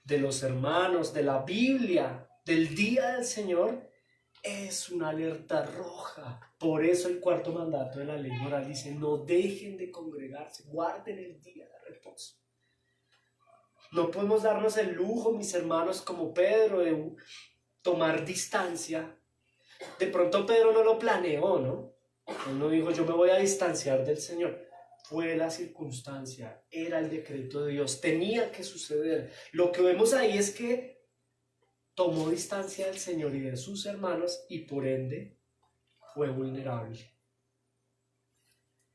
de los hermanos, de la Biblia, del día del Señor, es una alerta roja. Por eso el 4.º mandato de la ley moral dice, no dejen de congregarse, guarden el día de reposo. No podemos darnos el lujo, mis hermanos, como Pedro, de tomar distancia. De pronto Pedro no lo planeó, ¿no? Él no dijo, yo me voy a distanciar del Señor. Fue la circunstancia, era el decreto de Dios, tenía que suceder. Lo que vemos ahí es que tomó distancia del Señor y de sus hermanos y por ende fue vulnerable.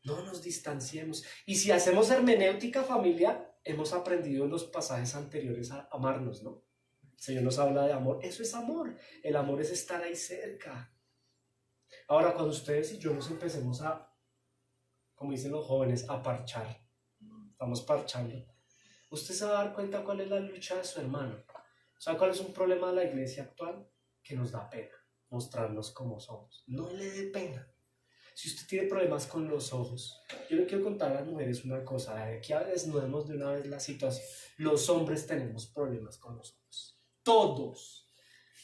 No nos distanciemos. Y si hacemos hermenéutica, familia, hemos aprendido en los pasajes anteriores a amarnos, ¿no? El Señor nos habla de amor. Eso es amor. El amor es estar ahí cerca. Ahora, cuando ustedes y yo nos empecemos a, como dicen los jóvenes, a parchar, estamos parchando, usted se va a dar cuenta cuál es la lucha de su hermano. ¿Sabe cuál es un problema de la iglesia actual? Que nos da pena mostrarnos como somos. No le dé pena. Si usted tiene problemas con los ojos, yo le quiero contar a las mujeres una cosa, de que a veces no vemos de una vez la situación. Los hombres tenemos problemas con los ojos. Todos.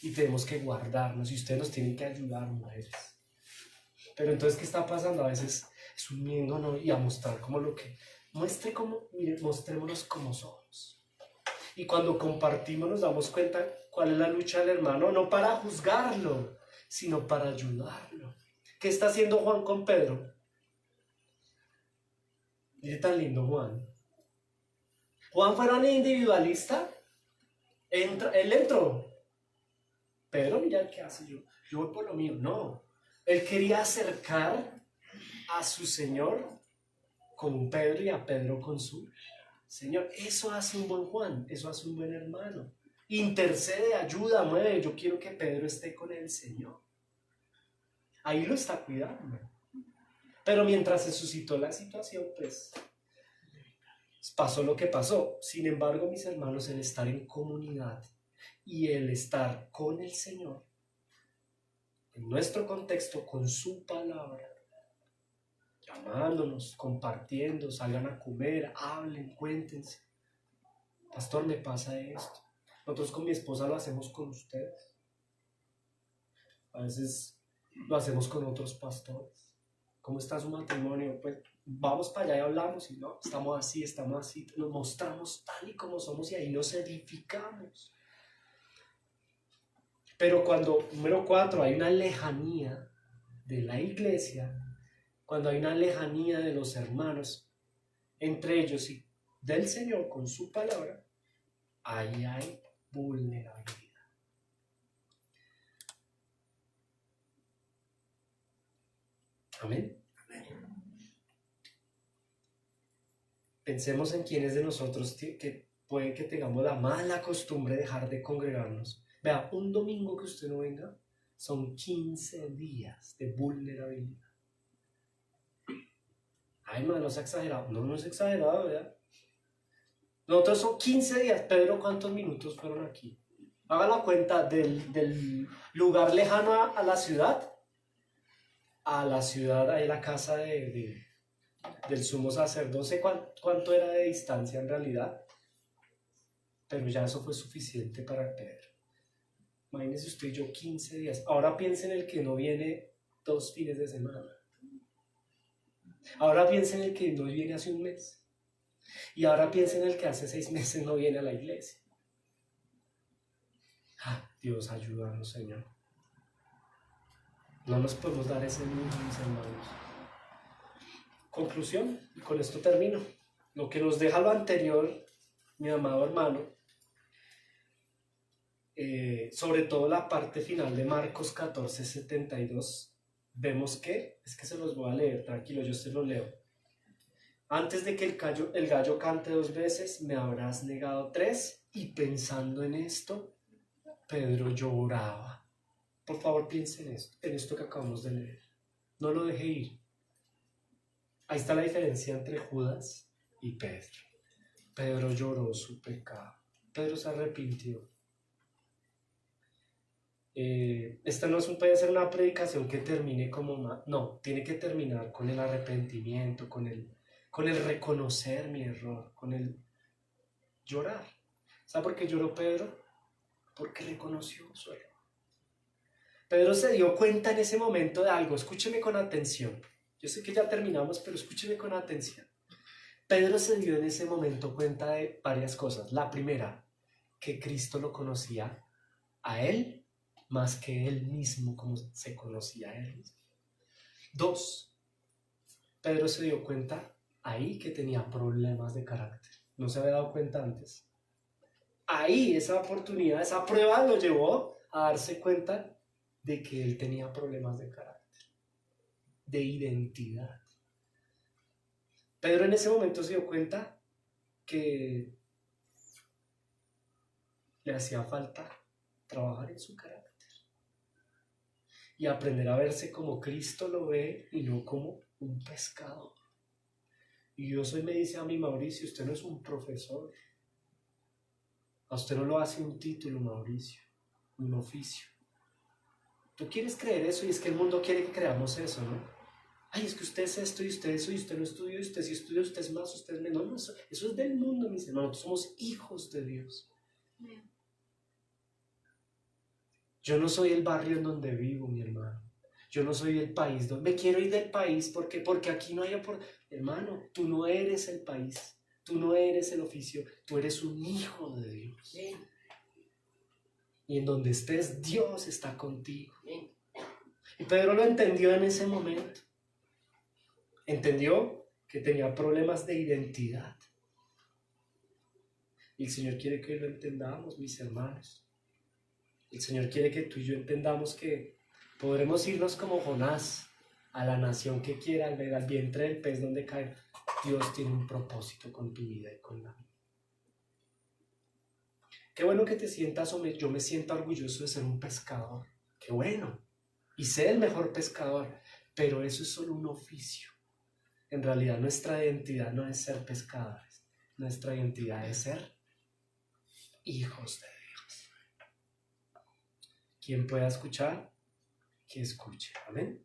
Y tenemos que guardarnos. Y ustedes nos tienen que ayudar, mujeres. Pero entonces, ¿qué está pasando? A veces es un miedo, ¿no? Y a mostrar como lo que... mostrémonos como somos. Y cuando compartimos nos damos cuenta cuál es la lucha del hermano, no para juzgarlo, sino para ayudarlo. ¿Qué está haciendo Juan con Pedro? Dice tan lindo Juan. Juan fuera un individualista, él entró. Pedro, mira qué hace yo voy por lo mío. No, él quería acercar a su Señor con Pedro y a Pedro con su Señor. Eso hace un buen Juan, eso hace un buen hermano. Intercede, ayuda, mueve. Yo quiero que Pedro esté con el Señor. Ahí lo está cuidando. Pero mientras se suscitó la situación, pues pasó lo que pasó. Sin embargo, mis hermanos, el estar en comunidad y el estar con el Señor, en nuestro contexto, con su palabra, llamándonos, compartiendo, salgan a comer, hablen, cuéntense. Pastor, me pasa esto. Nosotros con mi esposa lo hacemos con ustedes. A veces lo hacemos con otros pastores. ¿Cómo está su matrimonio? Pues vamos para allá y hablamos y no, estamos así, nos mostramos tal y como somos y ahí nos edificamos. Pero cuando, número 4, hay una lejanía de la iglesia, cuando hay una lejanía de los hermanos entre ellos y del Señor con su palabra, ahí hay vulnerabilidad. Amén. Pensemos en quienes de nosotros que puede que tengamos la mala costumbre de dejar de congregarnos. Vea, un domingo que usted no venga son 15 días de vulnerabilidad. Ay, no es exagerado. No, no es exagerado, ¿verdad? Nosotros son 15 días. Pedro, ¿cuántos minutos fueron aquí? Haga la cuenta del lugar lejano a la ciudad, ahí la casa del sumo sacerdote. ¿Cuánto era de distancia en realidad? Pero ya eso fue suficiente para Pedro. Imagínese usted y yo 15 días. Ahora piense en el que no viene 2 fines de semana. Ahora piense en el que no viene hace un mes. Y ahora piense en el que hace 6 meses no viene a la iglesia. Dios, ayúdanos, Señor. No nos podemos dar ese lujo, mis hermanos. Conclusión, y con esto termino. Lo que nos deja lo anterior, mi amado hermano, sobre todo la parte final de Marcos 14:72, vemos que, es que se los voy a leer, tranquilo, yo se los leo. Antes de que el gallo cante 2 veces, me habrás negado 3, y pensando en esto, Pedro lloraba. Por favor, piensen en esto que acabamos de leer. No lo deje ir. Ahí está la diferencia entre Judas y Pedro. Pedro lloró su pecado. Pedro se arrepintió. Esta no puede ser una predicación que termine como... No, tiene que terminar con el arrepentimiento, con el reconocer mi error, con el llorar. ¿Sabe por qué lloró Pedro? Porque reconoció su error. Pedro se dio cuenta en ese momento de algo. Escúcheme con atención. Yo sé que ya terminamos, pero escúcheme con atención. Pedro se dio en ese momento cuenta de varias cosas. La primera, que Cristo lo conocía a él más que él mismo como se conocía a él mismo. 2, Pedro se dio cuenta ahí que tenía problemas de carácter. No se había dado cuenta antes. Ahí esa oportunidad, esa prueba lo llevó a darse cuenta de que él tenía problemas de carácter, de identidad. Pedro en ese momento se dio cuenta que le hacía falta trabajar en su carácter y aprender a verse como Cristo lo ve y no como un pescador. Y Dios hoy me dice a mí, Mauricio, usted no es un profesor. A usted no lo hace un título, Mauricio, un oficio. Tú quieres creer eso y es que el mundo quiere que creamos eso, ¿no? Ay, es que usted es esto y usted eso y usted no estudió, y usted sí estudió, usted es más, usted es menos. No, eso es del mundo, mis hermanos. Somos hijos de Dios. Yo no soy el barrio en donde vivo, mi hermano. Yo no soy el país donde me quiero ir del país porque aquí no hay hermano, tú no eres el país, tú no eres el oficio, tú eres un hijo de Dios. Y en donde estés, Dios está contigo. Y Pedro lo entendió en ese momento. Entendió que tenía problemas de identidad. Y el Señor quiere que lo entendamos, mis hermanos. El Señor quiere que tú y yo entendamos que podremos irnos como Jonás a la nación que quiera, al vientre del pez donde cae. Dios tiene un propósito con tu vida y con la mía. Qué bueno que te sientas, yo me siento orgulloso de ser un pescador. Qué bueno. Y ser el mejor pescador. Pero eso es solo un oficio. En realidad nuestra identidad no es ser pescadores. Nuestra identidad es ser hijos de Dios. Quien pueda escuchar, que escuche. Amén.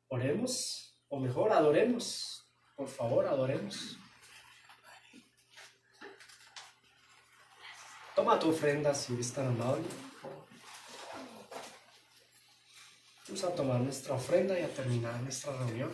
Oremos, o mejor, adoremos. Por favor, adoremos. Toma tu ofrenda si eres tan amable. Vamos a tomar nuestra ofrenda y a terminar nuestra reunión.